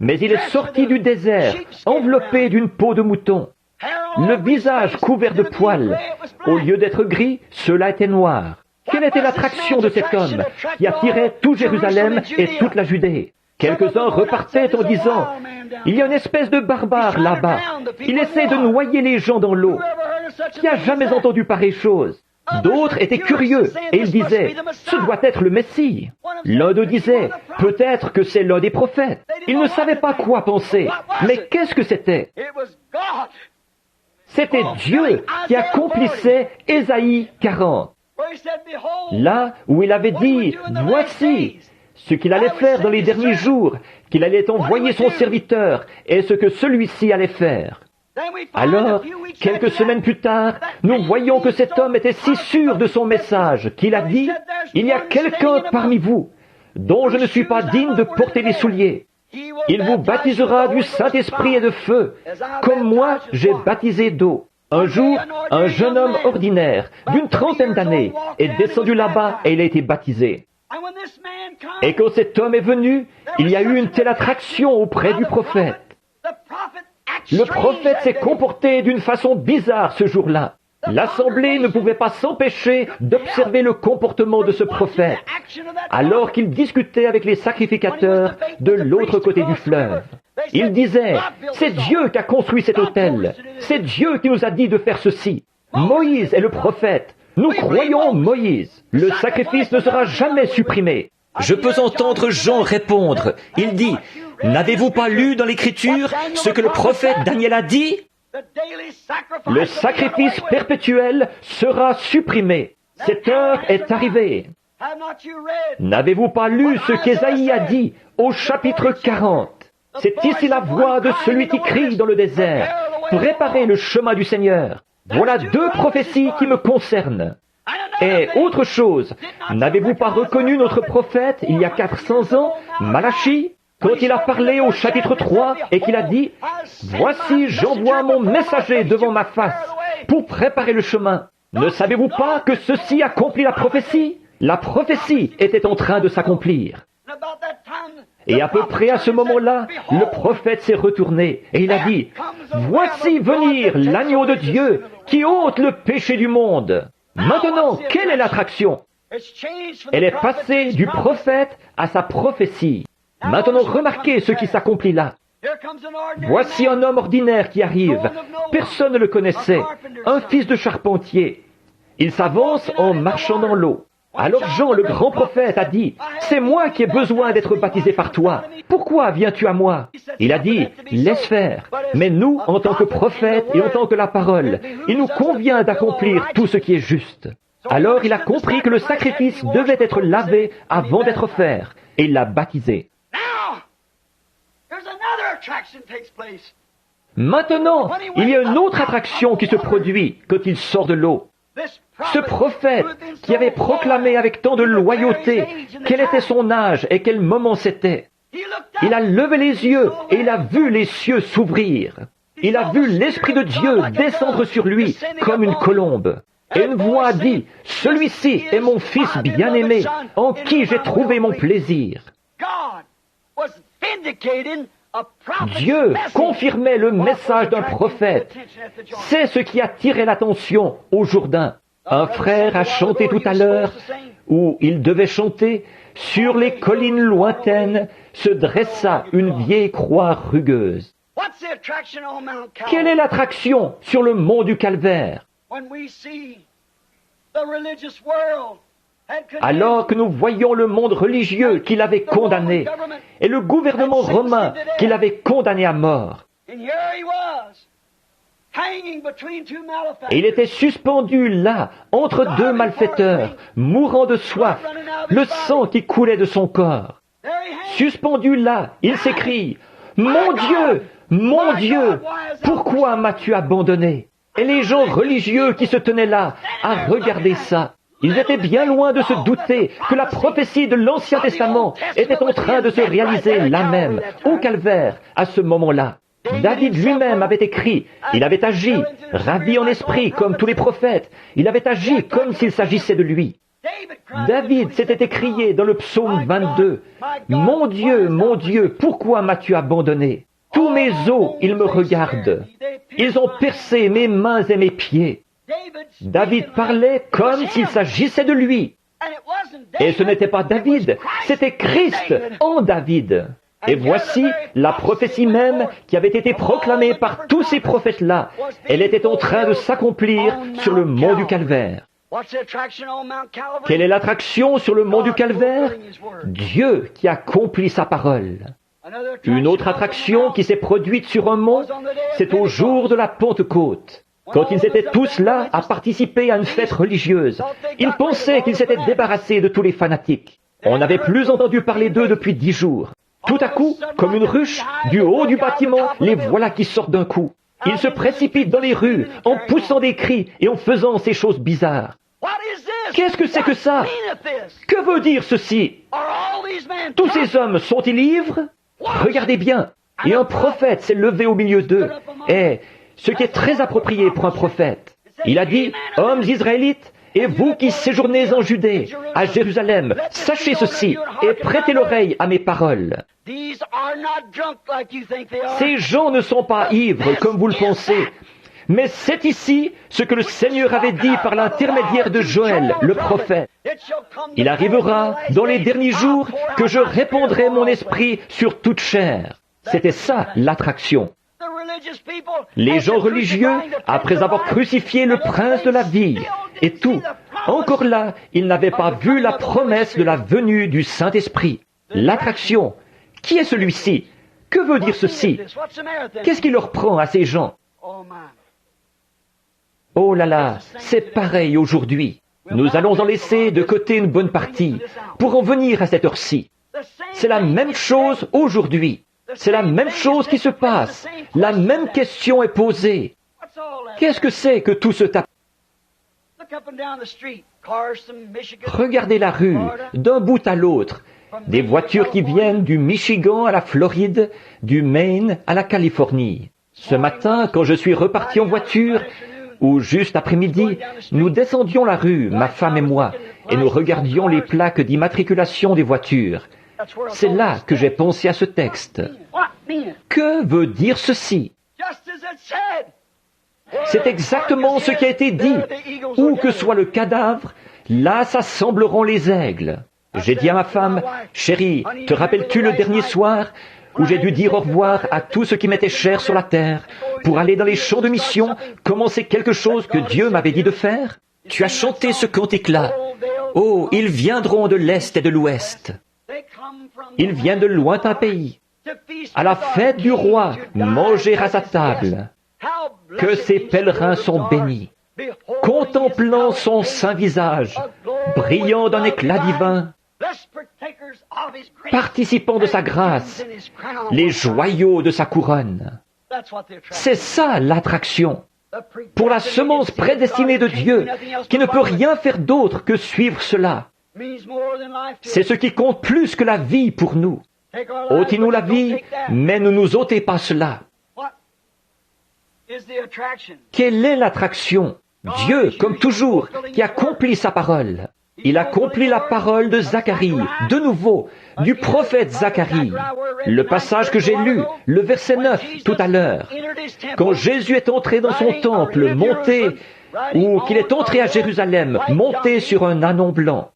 Mais il est sorti du désert, enveloppé d'une peau de mouton, le visage couvert de poils. Au lieu d'être gris, cela était noir. Quelle était l'attraction de cet homme qui attirait tout Jérusalem et toute la Judée? Quelques-uns repartaient en disant, « Il y a une espèce de barbare là-bas. Il essaie de noyer les gens dans l'eau. Qui a jamais entendu pareille chose ?» D'autres étaient curieux et ils disaient, « Ce doit être le Messie. » L'un d'eux disait, « Peut-être que c'est l'un des prophètes. » Ils ne savaient pas quoi penser. Mais qu'est-ce que c'était? C'était Dieu qui accomplissait Ésaïe 40. Là où il avait dit, « Voici ce qu'il allait faire dans les derniers jours, qu'il allait envoyer son serviteur, et ce que celui-ci allait faire. » Alors, quelques semaines plus tard, nous voyons que cet homme était si sûr de son message qu'il a dit, « Il y a quelqu'un parmi vous dont je ne suis pas digne de porter les souliers. Il vous baptisera du Saint-Esprit et de feu, comme moi j'ai baptisé d'eau. » Un jour, un jeune homme ordinaire, d'une trentaine d'années, est descendu là-bas et il a été baptisé. Et quand cet homme est venu, il y a eu une telle attraction auprès du prophète. Le prophète s'est comporté d'une façon bizarre ce jour-là. L'assemblée ne pouvait pas s'empêcher d'observer le comportement de ce prophète, alors qu'il discutait avec les sacrificateurs de l'autre côté du fleuve. Il disait, « C'est Dieu qui a construit cet autel. C'est Dieu qui nous a dit de faire ceci. Moïse est le prophète. Nous croyons Moïse. Le sacrifice ne sera jamais supprimé. » Je peux entendre Jean répondre. Il dit, « N'avez-vous pas lu dans l'Écriture ce que le prophète Daniel a dit? Le sacrifice perpétuel sera supprimé. Cette heure est arrivée. » N'avez-vous pas lu ce qu'Ésaïe a dit au chapitre 40? C'est ici la voix de celui qui crie dans le désert. Préparez le chemin du Seigneur. Voilà deux prophéties qui me concernent. Et autre chose, n'avez-vous pas reconnu notre prophète il y a 400 ans, Malachie, quand il a parlé au chapitre 3 et qu'il a dit, « Voici, j'envoie mon messager devant ma face pour préparer le chemin. » Ne savez-vous pas que ceci accomplit la prophétie? La prophétie était en train de s'accomplir. Et à peu près à ce moment-là, le prophète s'est retourné et il a dit, « Voici venir l'agneau de Dieu qui ôte le péché du monde. » Maintenant, quelle est l'attraction? Elle est passée du prophète à sa prophétie. Maintenant, remarquez ce qui s'accomplit là. Voici un homme ordinaire qui arrive. Personne ne le connaissait. Un fils de charpentier. Il s'avance en marchant dans l'eau. Alors Jean, le grand prophète, a dit, « C'est moi qui ai besoin d'être baptisé par toi. Pourquoi viens-tu à moi ?» Il a dit, « Laisse faire. Mais nous, en tant que prophètes et en tant que la parole, il nous convient d'accomplir tout ce qui est juste. » Alors il a compris que le sacrifice devait être lavé avant d'être fait, et il l'a baptisé. Maintenant, il y a une autre attraction qui se produit quand il sort de l'eau. Ce prophète qui avait proclamé avec tant de loyauté quel était son âge et quel moment c'était. Il a levé les yeux et il a vu les cieux s'ouvrir. Il a vu l'Esprit de Dieu descendre sur lui comme une colombe. Et une voix dit, « Celui-ci est mon fils bien-aimé, en qui j'ai trouvé mon plaisir. » Dieu confirmait le message d'un prophète. C'est ce qui attirait l'attention au Jourdain. Un frère a chanté tout à l'heure, où il devait chanter, « Sur les collines lointaines se dressa une vieille croix rugueuse. » Quelle est l'attraction sur le mont du Calvaire? Alors que nous voyions le monde religieux qui l'avait condamné et le gouvernement romain qui l'avait condamné à mort. Et il était suspendu là, entre deux malfaiteurs, mourant de soif, le sang qui coulait de son corps. Suspendu là, il s'écrie, « Mon Dieu, pourquoi m'as-tu abandonné ?» Et les gens religieux qui se tenaient là, à regarder ça, ils étaient bien loin de se douter que la prophétie de l'Ancien Testament était en train de se réaliser là même, au calvaire, à ce moment-là. David lui-même avait écrit, il avait agi, ravi en esprit comme tous les prophètes, il avait agi comme s'il s'agissait de lui. David s'était écrié dans le psaume 22, « Mon Dieu, pourquoi m'as-tu abandonné? Tous mes os, ils me regardent. Ils ont percé mes mains et mes pieds. » David parlait comme s'il s'agissait de lui. Et ce n'était pas David, c'était Christ en David. Et voici la prophétie même qui avait été proclamée par tous ces prophètes-là. Elle était en train de s'accomplir sur le mont du Calvaire. Quelle est l'attraction sur le mont du Calvaire? Dieu qui accomplit sa parole. Une autre attraction qui s'est produite sur un mont, c'est au jour de la Pentecôte. Quand ils étaient tous là à participer à une fête religieuse, ils pensaient qu'ils s'étaient débarrassés de tous les fanatiques. On n'avait plus entendu parler d'eux depuis 10 jours. Tout à coup, comme une ruche, du haut du bâtiment, les voilà qui sortent d'un coup. Ils se précipitent dans les rues, en poussant des cris et en faisant ces choses bizarres. Qu'est-ce que c'est que ça? Que veut dire ceci? Tous ces hommes sont-ils ivres? Regardez bien. Et un prophète s'est levé au milieu d'eux. Et ce qui est très approprié pour un prophète. Il a dit, « Hommes israélites, et vous qui séjournez en Judée, à Jérusalem, sachez ceci et prêtez l'oreille à mes paroles. Ces gens ne sont pas ivres comme vous le pensez, mais c'est ici ce que le Seigneur avait dit par l'intermédiaire de Joël, le prophète. Il arrivera dans les derniers jours que je répandrai mon esprit sur toute chair. » C'était ça l'attraction. Les gens religieux, après avoir crucifié le prince de la vie et tout, encore là, ils n'avaient pas vu la promesse de la venue du Saint-Esprit. L'attraction. Qui est celui-ci? Que veut dire ceci? Qu'est-ce qui leur prend à ces gens? Oh là là, c'est pareil aujourd'hui. Nous allons en laisser de côté une bonne partie pour en venir à cette heure-ci. C'est la même chose aujourd'hui. C'est la même chose qui se passe. La même question est posée. Qu'est-ce que c'est que tout ce tapis? Regardez la rue, d'un bout à l'autre. Des voitures qui viennent du Michigan à la Floride, du Maine à la Californie. Ce matin, quand je suis reparti en voiture, ou juste après-midi, nous descendions la rue, ma femme et moi, et nous regardions les plaques d'immatriculation des voitures. C'est là que j'ai pensé à ce texte. Que veut dire ceci? C'est exactement ce qui a été dit. Où que soit le cadavre, là s'assembleront les aigles. J'ai dit à ma femme, « Chérie, te rappelles-tu le dernier soir où j'ai dû dire au revoir à tout ce qui m'était cher sur la terre pour aller dans les champs de mission, commencer quelque chose que Dieu m'avait dit de faire? Tu as chanté ce cantique-là. Oh, ils viendront de l'Est et de l'Ouest. Ils viennent de lointains pays. À la fête du roi, manger à sa table. Que ces pèlerins sont bénis, contemplant son saint visage, brillant d'un éclat divin, participant de sa grâce, les joyaux de sa couronne. C'est ça l'attraction. Pour la semence prédestinée de Dieu, qui ne peut rien faire d'autre que suivre cela. C'est ce qui compte plus que la vie pour nous. Ôtez-nous la vie, mais ne nous ôtez pas cela. Quelle est l'attraction? Dieu, comme toujours, qui accomplit sa parole. Il accomplit la parole de Zacharie, de nouveau, du prophète Zacharie. Le passage que j'ai lu, le verset 9, tout à l'heure. Quand Jésus est entré dans son temple, monté, ou qu'il est entré à Jérusalem, monté sur un ânon blanc.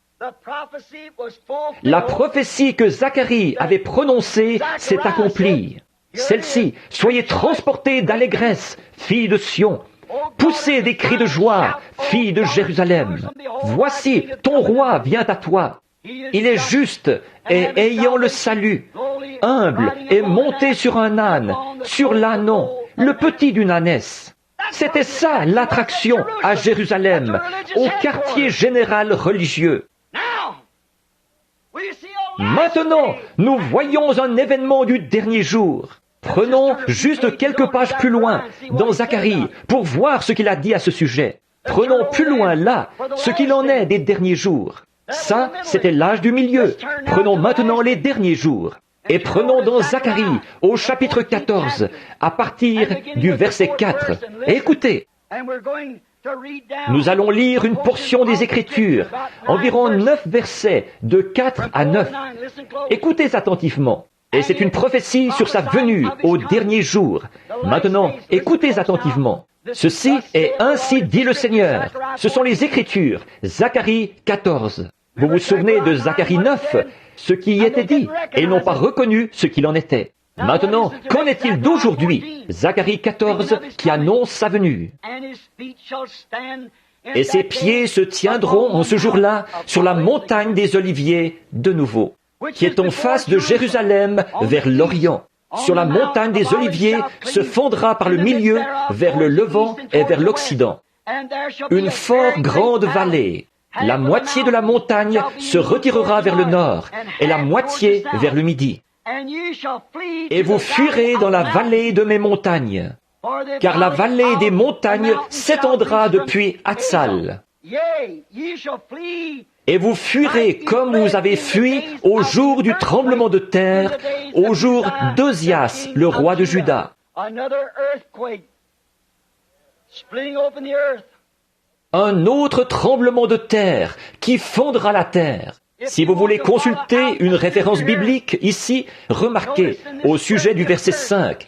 La prophétie que Zacharie avait prononcée s'est accomplie. Celle-ci, soyez transportés d'allégresse, filles de Sion. poussez des cris de joie, filles de Jérusalem. Voici, ton roi vient à toi. Il est juste et ayant le salut, humble et monté sur un âne, sur l'ânon, le petit d'une ânesse. C'était ça l'attraction à Jérusalem, au quartier général religieux. Maintenant, nous voyons un événement du dernier jour. Prenons juste quelques pages plus loin, dans Zacharie, pour voir ce qu'il a dit à ce sujet. Prenons plus loin là, ce qu'il en est des derniers jours. Ça, c'était l'âge du milieu. Prenons maintenant les derniers jours. Et prenons dans Zacharie, au chapitre 14, à partir du verset 4. Et écoutez, nous allons lire une portion des Écritures, environ 9 versets, de 4 à 9. Écoutez attentivement. Et c'est une prophétie sur sa venue au dernier jour. Maintenant, écoutez attentivement. Ceci est ainsi dit le Seigneur. Ce sont les Écritures, Zacharie 14. Vous vous souvenez de Zacharie 9, ce qui y était dit, et ils n'ont pas reconnu ce qu'il en était. Maintenant, qu'en est-il d'aujourd'hui? Zacharie 14 qui annonce sa venue. Et ses pieds se tiendront en ce jour-là sur la montagne des Oliviers de nouveau, qui est en face de Jérusalem vers l'Orient. Sur la montagne des Oliviers se fondra par le milieu vers le Levant et vers l'Occident. Une fort grande vallée. La moitié de la montagne se retirera vers le nord et la moitié vers le midi. Et vous fuirez dans la vallée de mes montagnes, car la vallée des montagnes s'étendra depuis Hatzal. Et vous fuirez comme vous avez fui au jour du tremblement de terre, au jour d'Ozias, le roi de Juda. Un autre tremblement de terre qui fondra la terre. Si vous voulez consulter une référence biblique ici, remarquez au sujet du verset 5.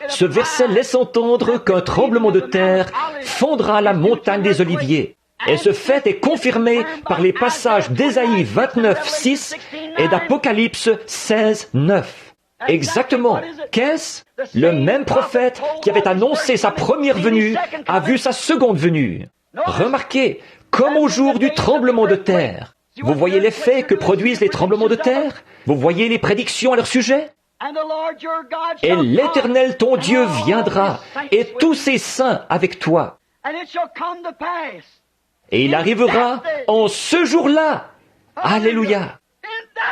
Ce verset laisse entendre qu'un tremblement de terre fondra la montagne des Oliviers. Et ce fait est confirmé par les passages d'Ésaïe 29, 6 et d'Apocalypse 16, 9. Exactement. Qu'est-ce? Le même prophète qui avait annoncé sa première venue a vu sa seconde venue. Remarquez, comme au jour du tremblement de terre. Vous voyez l'effet que produisent les tremblements de terre? Vous voyez les prédictions à leur sujet? Et l'Éternel ton Dieu viendra, et tous ses saints avec toi. Et il arrivera en ce jour-là, alléluia,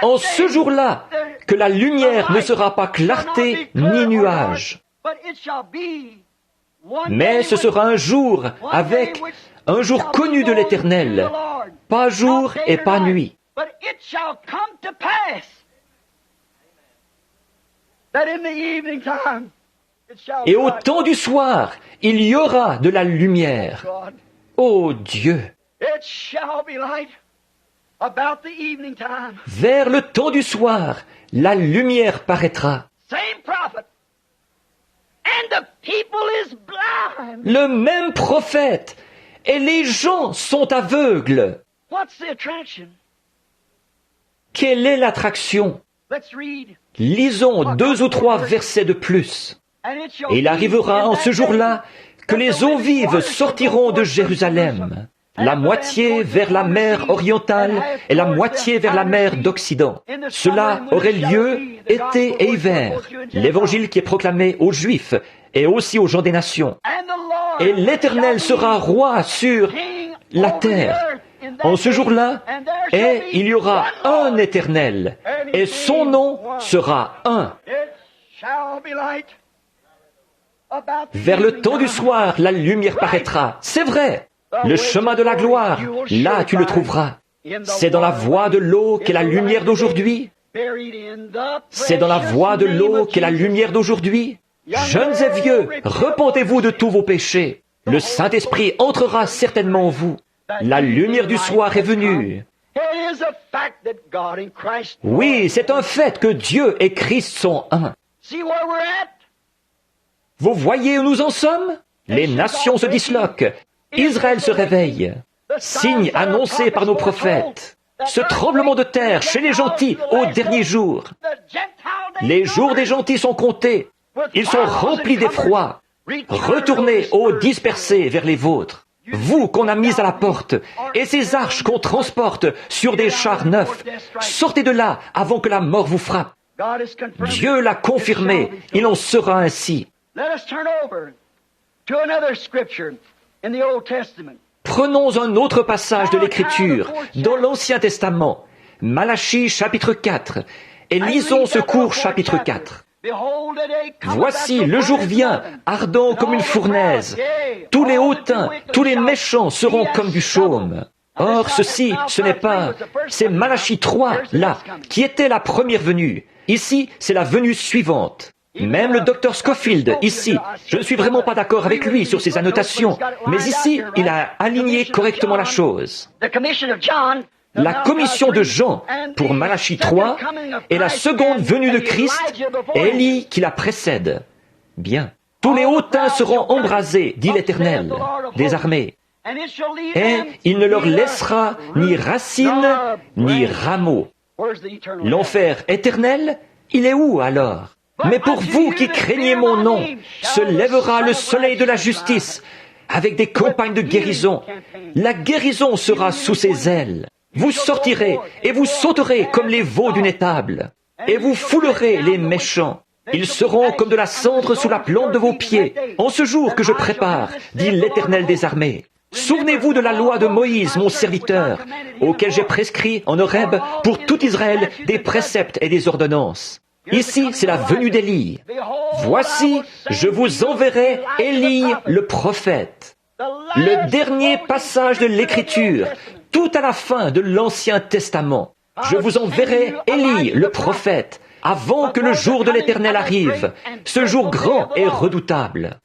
en ce jour-là, que la lumière ne sera pas clarté ni nuage. Mais ce sera un jour avec un jour connu de l'Éternel, pas jour et pas nuit. Et au temps du soir, il y aura de la lumière. Ô Dieu! Vers le temps du soir, la lumière paraîtra. Le même prophète, et les gens sont aveugles. Quelle est l'attraction? Lisons 2 ou 3 versets de plus. Et il arrivera en ce jour-là que les eaux vives sortiront de Jérusalem, la moitié vers la mer orientale et la moitié vers la mer d'Occident. Cela aurait lieu été et hiver, l'évangile qui est proclamé aux Juifs et aussi aux gens des nations. Et l'Éternel sera roi sur la terre en ce jour-là, et il y aura un Éternel, et son nom sera un. Vers le temps du soir, la lumière paraîtra. C'est vrai. Le chemin de la gloire, là tu le trouveras. C'est dans la voie de l'eau qu'est la lumière d'aujourd'hui. C'est dans la voie de l'eau qu'est la lumière d'aujourd'hui. Jeunes et vieux, repentez-vous de tous vos péchés. Le Saint-Esprit entrera certainement en vous. La lumière du soir est venue. Oui, c'est un fait que Dieu et Christ sont un. Vous voyez où nous en sommes? Les nations se disloquent. Israël se réveille. Signe annoncé par nos prophètes. Ce tremblement de terre chez les gentils au dernier jour. Les jours des gentils sont comptés. Ils sont remplis d'effroi. Retournez, ô dispersés, vers les vôtres. Vous qu'on a mis à la porte, et ces arches qu'on transporte sur des chars neufs, sortez de là avant que la mort vous frappe. Dieu l'a confirmé, il en sera ainsi. Prenons un autre passage de l'Écriture, dans l'Ancien Testament, Malachie chapitre 4, et lisons ce court chapitre 4. Voici, le jour vient, ardent comme une fournaise. Tous les hautains, tous les méchants seront comme du chaume. Or, ceci, ce n'est pas... C'est Malachie 3, là, qui était la première venue. Ici, c'est la venue suivante. Même le docteur Scofield, ici, je ne suis vraiment pas d'accord avec lui sur ses annotations, mais ici, il a aligné correctement la chose. La commission de Jean pour Malachie 3 est la seconde venue de Christ et Élie qui la précède. Bien. Tous les hautains seront embrasés, dit l'Éternel des armées. Et il ne leur laissera ni racine, ni rameau. L'enfer éternel, il est où alors? Mais pour vous qui craignez mon nom, se lèvera le soleil de la justice, avec des campagnes de guérison. La guérison sera sous ses ailes. Vous sortirez et vous sauterez comme les veaux d'une étable, et vous foulerez les méchants. Ils seront comme de la cendre sous la plante de vos pieds, en ce jour que je prépare, dit l'Éternel des armées. Souvenez-vous de la loi de Moïse, mon serviteur, auquel j'ai prescrit en Horeb pour tout Israël des préceptes et des ordonnances. Ici, c'est la venue d'Élie. Voici, je vous enverrai Élie le prophète. Le dernier passage de l'Écriture, tout à la fin de l'Ancien Testament. Je vous enverrai Élie le prophète, avant que le jour de l'Éternel arrive, ce jour grand et redoutable.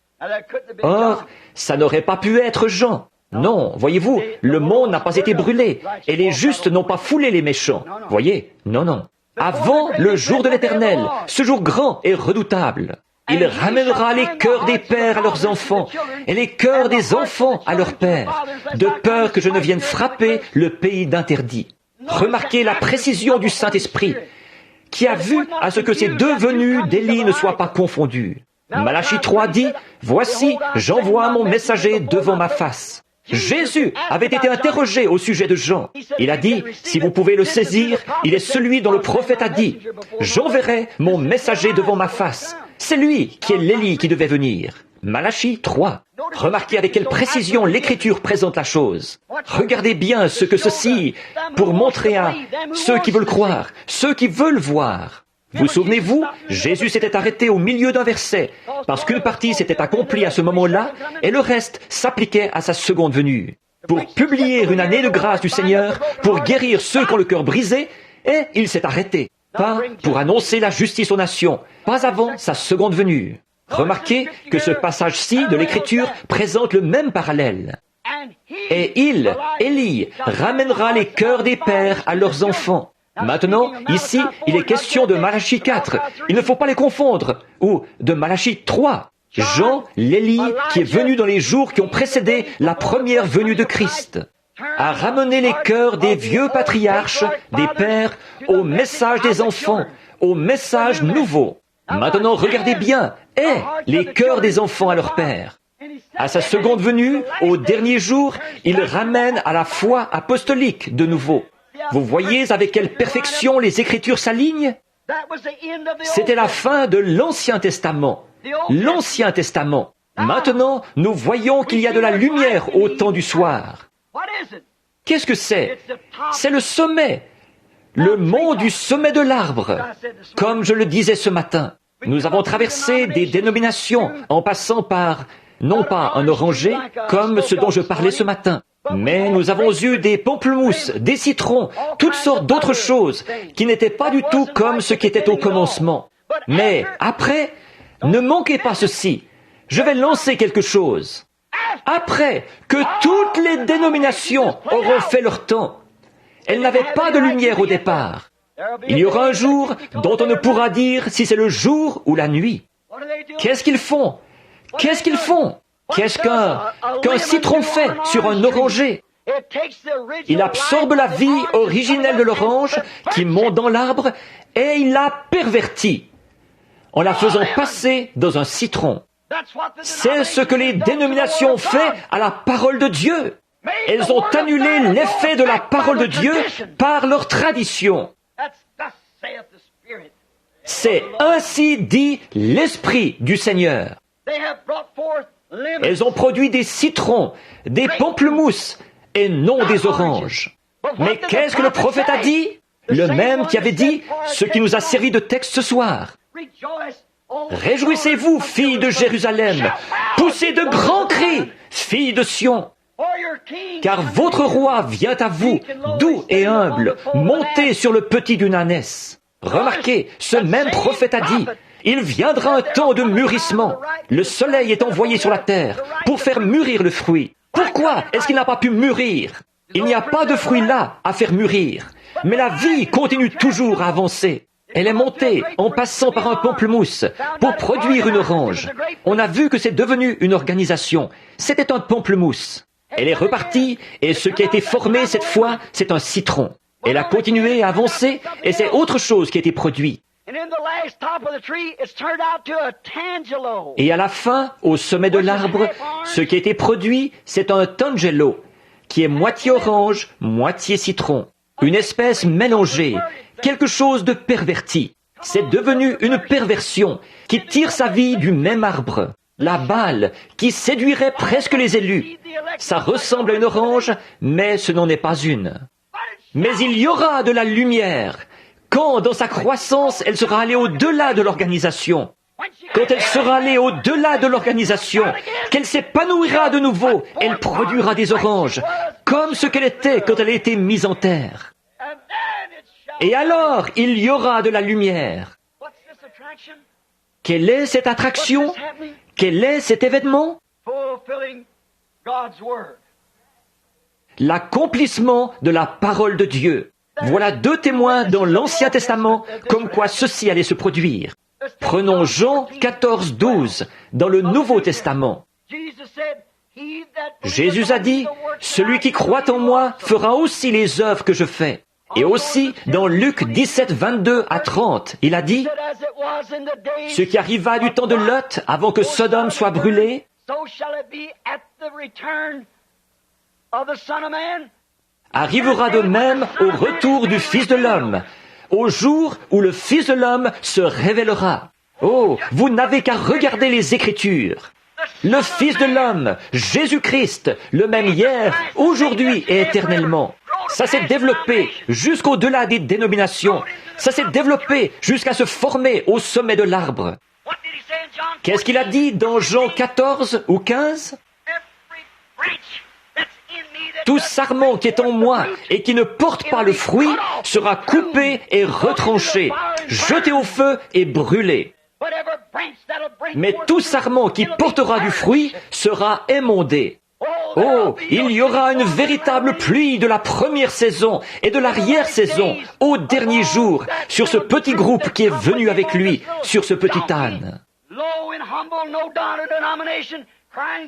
Or, ça n'aurait pas pu être Jean. Non, voyez-vous, le monde n'a pas été brûlé, et les justes n'ont pas foulé les méchants. Voyez, non, non. Avant le jour de l'Éternel, ce jour grand et redoutable, il ramènera les cœurs des pères à leurs enfants, et les cœurs des enfants à leurs pères, de peur que je ne vienne frapper le pays d'interdit. Remarquez la précision du Saint-Esprit, qui a vu à ce que ces deux venues d'Élie ne soient pas confondues. Malachie 3 dit, « Voici, j'envoie mon messager devant ma face. » Jésus avait été interrogé au sujet de Jean. Il a dit, si vous pouvez le saisir, il est celui dont le prophète a dit, « J'enverrai mon messager devant ma face. » C'est lui qui est l'Élie qui devait venir. Malachie 3. Remarquez avec quelle précision l'Écriture présente la chose. Regardez bien ce que ceci, pour montrer à ceux qui veulent croire, ceux qui veulent voir. Vous souvenez-vous, Jésus s'était arrêté au milieu d'un verset, parce qu'une partie s'était accomplie à ce moment-là, et le reste s'appliquait à sa seconde venue. Pour publier une année de grâce du Seigneur, pour guérir ceux qui ont le cœur brisé, et il s'est arrêté. Pas pour annoncer la justice aux nations, pas avant sa seconde venue. Remarquez que ce passage-ci de l'Écriture présente le même parallèle. Et il, Élie, ramènera les cœurs des pères à leurs enfants. Maintenant, ici, il est question de Malachie 4. Il ne faut pas les confondre. Ou de Malachie 3. Jean, l'Élie, qui est venu dans les jours qui ont précédé la première venue de Christ, a ramené les cœurs des vieux patriarches, des pères, au message des enfants, au message nouveau. Maintenant, regardez bien. Et les cœurs des enfants à leur père. À sa seconde venue, au dernier jour, il ramène à la foi apostolique de nouveau. Vous voyez avec quelle perfection les Écritures s'alignent? C'était la fin de l'Ancien Testament. L'Ancien Testament. Maintenant, nous voyons qu'il y a de la lumière au temps du soir. Qu'est-ce que c'est? C'est le sommet. Le mont du sommet de l'arbre. Comme je le disais ce matin, nous avons traversé des dénominations en passant par, non pas un oranger, comme ce dont je parlais ce matin, mais nous avons eu des pamplemousses, des citrons, toutes sortes d'autres choses qui n'étaient pas du tout comme ce qui était au commencement. Mais après, ne manquez pas ceci. Je vais lancer quelque chose. Après que toutes les dénominations auront fait leur temps, elles n'avaient pas de lumière au départ. Il y aura un jour dont on ne pourra dire si c'est le jour ou la nuit. Qu'est-ce qu'ils font? Qu'est-ce qu'ils font? Qu'est-ce qu'un citron fait sur un oranger? Il absorbe la vie originelle de l'orange qui monte dans l'arbre et il la pervertit en la faisant passer dans un citron. C'est ce que les dénominations ont fait à la parole de Dieu. Elles ont annulé l'effet de la parole de Dieu par leur tradition. C'est ainsi dit l'Esprit du Seigneur. Elles ont produit des citrons, des pamplemousses et non des oranges. Mais qu'est-ce que le prophète a dit? Le même qui avait dit ce qui nous a servi de texte ce soir. Réjouissez-vous, filles de Jérusalem, poussez de grands cris, filles de Sion, car votre roi vient à vous, doux et humble, monté sur le petit d'une ânesse. Remarquez, ce même prophète a dit, il viendra un temps de mûrissement. Le soleil est envoyé sur la terre pour faire mûrir le fruit. Pourquoi est-ce qu'il n'a pas pu mûrir? Il n'y a pas de fruit là à faire mûrir. Mais la vie continue toujours à avancer. Elle est montée en passant par un pamplemousse pour produire une orange. On a vu que c'est devenu une organisation. C'était un pamplemousse. Elle est repartie et ce qui a été formé cette fois, c'est un citron. Elle a continué à avancer et c'est autre chose qui a été produit. Et à la fin, au sommet de l'arbre, ce qui a été produit, c'est un tangelo, qui est moitié orange, moitié citron. Une espèce mélangée, quelque chose de perverti. C'est devenu une perversion qui tire sa vie du même arbre. La balle qui séduirait presque les élus. Ça ressemble à une orange, mais ce n'en est pas une. Mais il y aura de la lumière quand, dans sa croissance, elle sera allée au-delà de l'organisation. Quand elle sera allée au-delà de l'organisation, qu'elle s'épanouira de nouveau, elle produira des oranges, comme ce qu'elle était quand elle a été mise en terre. Et alors, il y aura de la lumière. Quelle est cette attraction? Quel est cet événement? L'accomplissement de la parole de Dieu. Voilà deux témoins dans l'Ancien Testament comme quoi ceci allait se produire. Prenons Jean 14, 12 dans le Nouveau Testament. Jésus a dit, « Celui qui croit en moi fera aussi les œuvres que je fais. » Et aussi, dans Luc 17, 22 à 30, il a dit, « Ce qui arriva du temps de Lot, avant que Sodome soit brûlée, arrivera de même au retour du Fils de l'homme, au jour où le Fils de l'homme se révélera. Oh, vous n'avez qu'à regarder les Écritures. Le Fils de l'homme, Jésus-Christ, le même hier, aujourd'hui et éternellement. Ça s'est développé jusqu'au-delà des dénominations. Ça s'est développé jusqu'à se former au sommet de l'arbre. Qu'est-ce qu'il a dit dans Jean 14 ou 15? Tout sarment qui est en moi et qui ne porte pas le fruit sera coupé et retranché, jeté au feu et brûlé. Mais tout sarment qui portera du fruit sera émondé. Oh, il y aura une véritable pluie de la première saison et de l'arrière-saison au dernier jour sur ce petit groupe qui est venu avec lui, sur ce petit âne.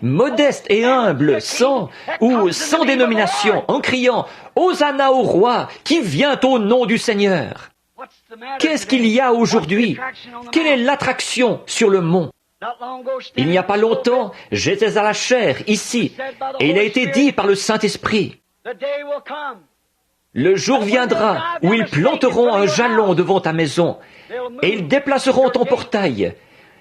Modeste et humble, sans dénomination, en criant « Hosanna au roi qui vient au nom du Seigneur ». Qu'est-ce qu'il y a aujourd'hui? Quelle est l'attraction sur le mont? Il n'y a pas longtemps, j'étais à la chaire, ici, et il a été dit par le Saint-Esprit, « Le jour viendra où ils planteront un jalon devant ta maison, et ils déplaceront ton portail.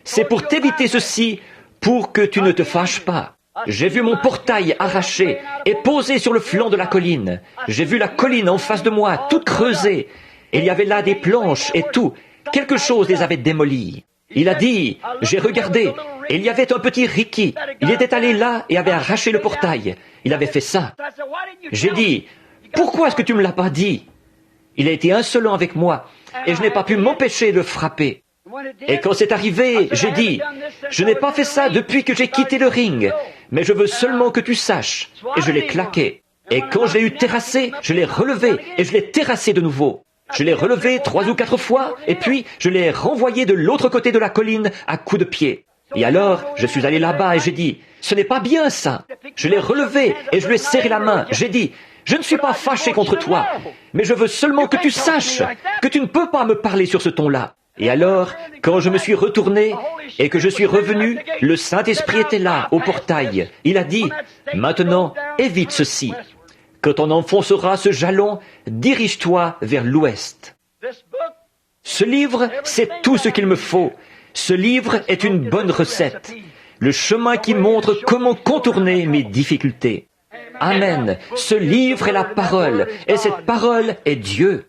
C'est pour t'éviter ceci, pour que tu ne te fâches pas. J'ai vu mon portail arraché et posé sur le flanc de la colline. J'ai vu la colline en face de moi, toute creusée. Et il y avait là des planches et tout. Quelque chose les avait démolies. Il a dit, j'ai regardé, et il y avait un petit Ricky. Il était allé là et avait arraché le portail. Il avait fait ça. J'ai dit, pourquoi est-ce que tu ne me l'as pas dit? Il a été insolent avec moi, et je n'ai pas pu m'empêcher de le frapper. Et quand c'est arrivé, j'ai dit, je n'ai pas fait ça depuis que j'ai quitté le ring, mais je veux seulement que tu saches. Et je l'ai claqué. Et quand je l'ai eu terrassé, je l'ai relevé et je l'ai terrassé de nouveau. Je l'ai relevé 3 ou 4 fois et puis je l'ai renvoyé de l'autre côté de la colline à coups de pied. Et alors, je suis allé là-bas et j'ai dit, ce n'est pas bien ça. Je l'ai relevé et je lui ai serré la main. J'ai dit, je ne suis pas fâché contre toi, mais je veux seulement que tu saches que tu ne peux pas me parler sur ce ton-là. Et alors, quand je me suis retourné et que je suis revenu, le Saint-Esprit était là, au portail. Il a dit, « Maintenant, évite ceci. Quand on enfoncera ce jalon, dirige-toi vers l'ouest. » Ce livre, c'est tout ce qu'il me faut. Ce livre est une bonne recette. Le chemin qui montre comment contourner mes difficultés. Amen. Ce livre est la parole, et cette parole est Dieu.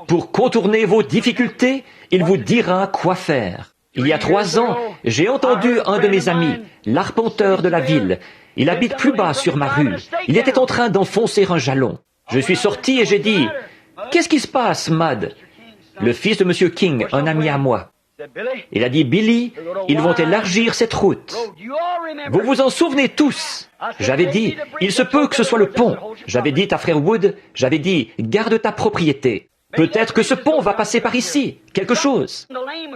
Pour contourner vos difficultés, il vous dira quoi faire. Il y a 3 ans, j'ai entendu un de mes amis, l'arpenteur de la ville. Il habite plus bas sur ma rue. Il était en train d'enfoncer un jalon. Je suis sorti et j'ai dit, « Qu'est-ce qui se passe, Mad ?» Le fils de M. King, un ami à moi. Il a dit, « Billy, ils vont élargir cette route. » Vous vous en souvenez tous. J'avais dit, il se peut que ce soit le pont. J'avais dit à frère Wood, j'avais dit, garde ta propriété. Peut-être que ce pont va passer par ici, quelque chose.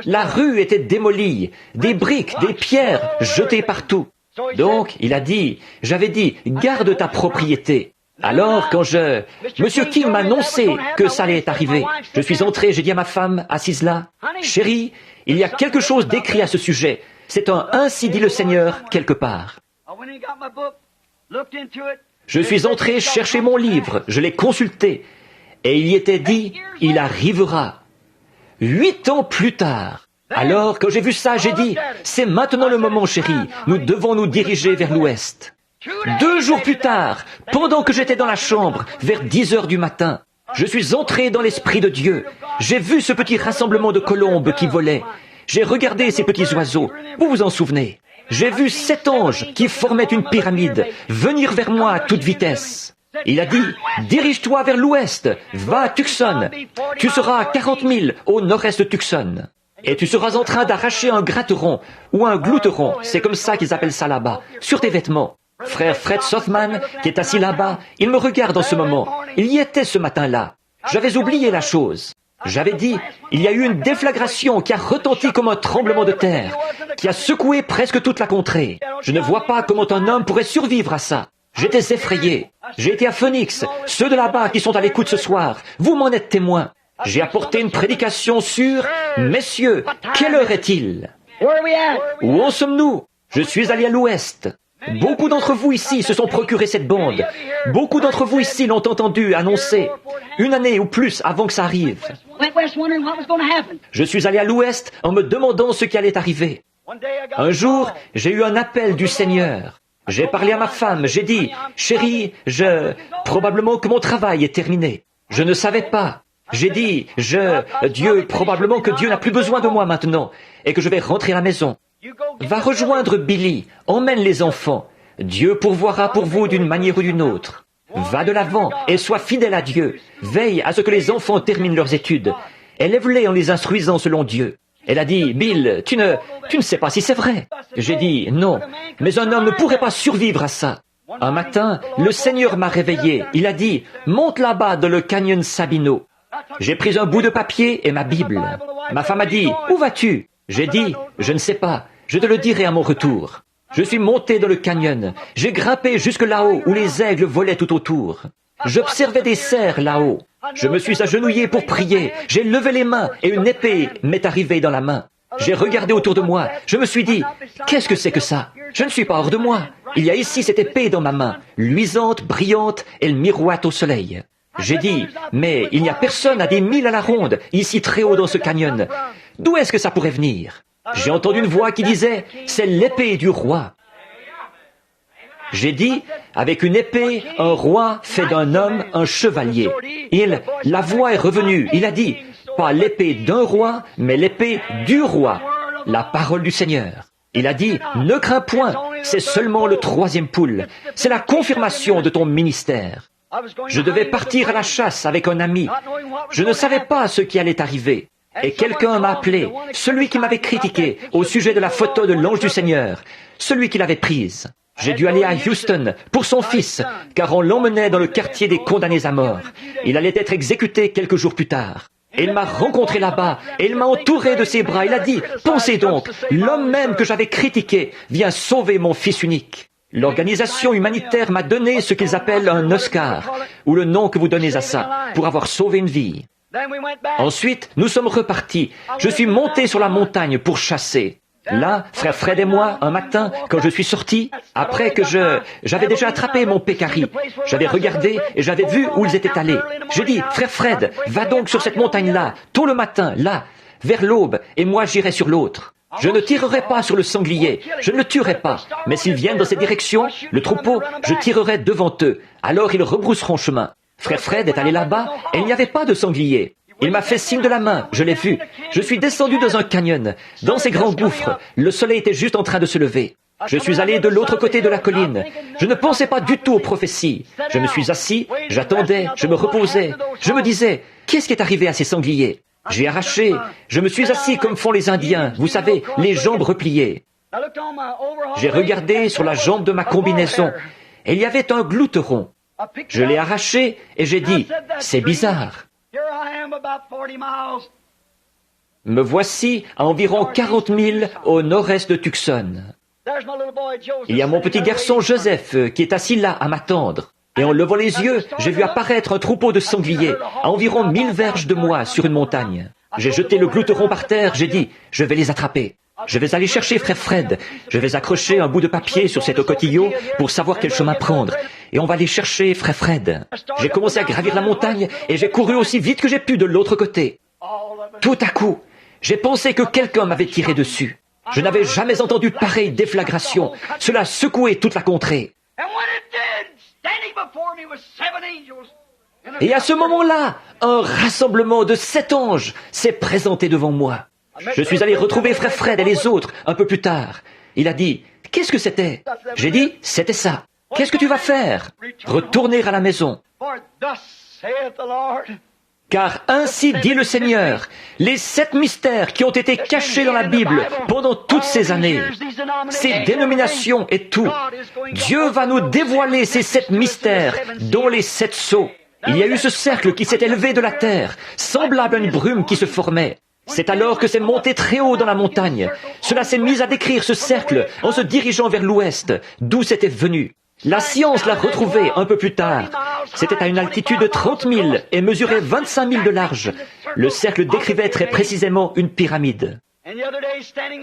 La rue était démolie, des briques, des pierres jetées partout. Donc, il a dit, j'avais dit, garde ta propriété. Alors, Monsieur King m'a annoncé que ça allait arriver. Je suis entré, j'ai dit à ma femme, assise là, chérie, il y a quelque chose d'écrit à ce sujet. C'est un « Ainsi dit le Seigneur » quelque part. Je suis entré chercher mon livre, je l'ai consulté, et il y était dit, il arrivera. 8 ans plus tard. Alors, quand j'ai vu ça, j'ai dit, c'est maintenant le moment, chérie, nous devons nous diriger vers l'ouest. 2 jours plus tard, pendant que j'étais dans la chambre, vers 10 heures du matin, je suis entré dans l'Esprit de Dieu. J'ai vu ce petit rassemblement de colombes qui volaient. J'ai regardé ces petits oiseaux. Vous vous en souvenez? J'ai vu 7 anges qui formaient une pyramide venir vers moi à toute vitesse. Il a dit, dirige-toi vers l'ouest, va à Tucson. Tu seras à 40 000 au nord-est de Tucson. Et tu seras en train d'arracher un gratteron ou un glouteron, c'est comme ça qu'ils appellent ça là-bas, sur tes vêtements. Frère Fred Sothman, qui est assis là-bas, il me regarde en ce moment. Il y était ce matin-là. J'avais oublié la chose. J'avais dit, il y a eu une déflagration qui a retenti comme un tremblement de terre, qui a secoué presque toute la contrée. Je ne vois pas comment un homme pourrait survivre à ça. J'étais effrayé. J'ai été à Phoenix. Ceux de là-bas qui sont à l'écoute ce soir, vous m'en êtes témoins. J'ai apporté une prédication sur « Messieurs, quelle heure est-il » Où en sommes-nous? Je suis allé à l'ouest. Beaucoup d'entre vous ici se sont procurés cette bande. Beaucoup d'entre vous ici l'ont entendu annoncer 1 année ou plus avant que ça arrive. Je suis allé à l'ouest en me demandant ce qui allait arriver. Un jour, j'ai eu un appel du Seigneur. J'ai parlé à ma femme, j'ai dit, chérie, probablement que mon travail est terminé. Je ne savais pas. J'ai dit, probablement que Dieu n'a plus besoin de moi maintenant et que je vais rentrer à la maison. Va rejoindre Billy, emmène les enfants. Dieu pourvoira pour vous d'une manière ou d'une autre. Va de l'avant et sois fidèle à Dieu. Veille à ce que les enfants terminent leurs études. Élève-les en les instruisant selon Dieu. Elle a dit, Bill, tu ne sais pas si c'est vrai. J'ai dit, non, mais un homme ne pourrait pas survivre à ça. Un matin, le Seigneur m'a réveillé. Il a dit, monte là-bas dans le canyon Sabino. J'ai pris un bout de papier et ma Bible. Ma femme a dit, où vas-tu? J'ai dit, je ne sais pas. Je te le dirai à mon retour. Je suis monté dans le canyon. J'ai grimpé jusque là-haut où les aigles volaient tout autour. J'observais des cerfs là-haut. Je me suis agenouillé pour prier. J'ai levé les mains et une épée m'est arrivée dans la main. J'ai regardé autour de moi. Je me suis dit, qu'est-ce que c'est que ça? Je ne suis pas hors de moi. Il y a ici cette épée dans ma main, luisante, brillante, elle miroite au soleil. J'ai dit, mais il n'y a personne à des milles à la ronde, ici très haut dans ce canyon. D'où est-ce que ça pourrait venir? J'ai entendu une voix qui disait, c'est l'épée du roi. J'ai dit, avec une épée, un roi fait d'un homme un chevalier. La voix est revenue. Il a dit, pas l'épée d'un roi, mais l'épée du roi. La parole du Seigneur. Il a dit, ne crains point, c'est seulement le 3e poule. C'est la confirmation de ton ministère. Je devais partir à la chasse avec un ami. Je ne savais pas ce qui allait arriver. Et quelqu'un m'a appelé, celui qui m'avait critiqué au sujet de la photo de l'ange du Seigneur, celui qui l'avait prise. J'ai dû aller à Houston pour son fils, car on l'emmenait dans le quartier des condamnés à mort. Il allait être exécuté quelques jours plus tard. Et il m'a rencontré là-bas, et il m'a entouré de ses bras. Il a dit, pensez donc, l'homme même que j'avais critiqué vient sauver mon fils unique. L'organisation humanitaire m'a donné ce qu'ils appellent un Oscar, ou le nom que vous donnez à ça, pour avoir sauvé une vie. Ensuite, nous sommes repartis. Je suis monté sur la montagne pour chasser. Là, frère Fred et moi, un matin, quand je suis sorti, après que j'avais déjà attrapé mon pécari, j'avais regardé et j'avais vu où ils étaient allés. J'ai dit, frère Fred, va donc sur cette montagne-là, tôt le matin, là, vers l'aube, et moi j'irai sur l'autre. Je ne tirerai pas sur le sanglier, je ne le tuerai pas, mais s'ils viennent dans cette direction, le troupeau, je tirerai devant eux, alors ils rebrousseront chemin. Frère Fred est allé là-bas et il n'y avait pas de sanglier. Il m'a fait signe de la main, je l'ai vu. Je suis descendu dans un canyon, dans ces grands gouffres. Le soleil était juste en train de se lever. Je suis allé de l'autre côté de la colline. Je ne pensais pas du tout aux prophéties. Je me suis assis, j'attendais, je me reposais. Je me disais, qu'est-ce qui est arrivé à ces sangliers? J'ai arraché, je me suis assis comme font les Indiens, vous savez, les jambes repliées. J'ai regardé sur la jambe de ma combinaison, et il y avait un glouteron. Je l'ai arraché et j'ai dit, c'est bizarre. Me voici à environ 40 000 au nord-est de Tucson. Il y a mon petit garçon Joseph qui est assis là à m'attendre. Et en levant les yeux, j'ai vu apparaître un troupeau de sangliers à environ 1000 verges de moi sur une montagne. J'ai jeté le glouteron par terre, j'ai dit, je vais les attraper. Je vais aller chercher frère Fred. Je vais accrocher un bout de papier sur cet coquillot pour savoir quel chemin prendre. Et on va aller chercher frère Fred. J'ai commencé à gravir la montagne et j'ai couru aussi vite que j'ai pu de l'autre côté. Tout à coup, j'ai pensé que quelqu'un m'avait tiré dessus. Je n'avais jamais entendu pareille déflagration. Cela secouait toute la contrée. Et à ce moment-là, un rassemblement de 7 anges s'est présenté devant moi. Je suis allé retrouver frère Fred et les autres un peu plus tard. Il a dit, qu'est-ce que c'était? J'ai dit, c'était ça. Qu'est-ce que tu vas faire? Retourner à la maison. Car ainsi dit le Seigneur, les 7 mystères qui ont été cachés dans la Bible pendant toutes ces années, ces dénominations et tout, Dieu va nous dévoiler ces 7 mystères, dont les 7 sceaux. Il y a eu ce cercle qui s'est élevé de la terre, semblable à une brume qui se formait. C'est alors que c'est monté très haut dans la montagne. Cela s'est mis à décrire ce cercle en se dirigeant vers l'ouest, d'où c'était venu. La science l'a retrouvé un peu plus tard. C'était à une altitude de 30 000 et mesurait 25 000 de large. Le cercle décrivait très précisément une pyramide.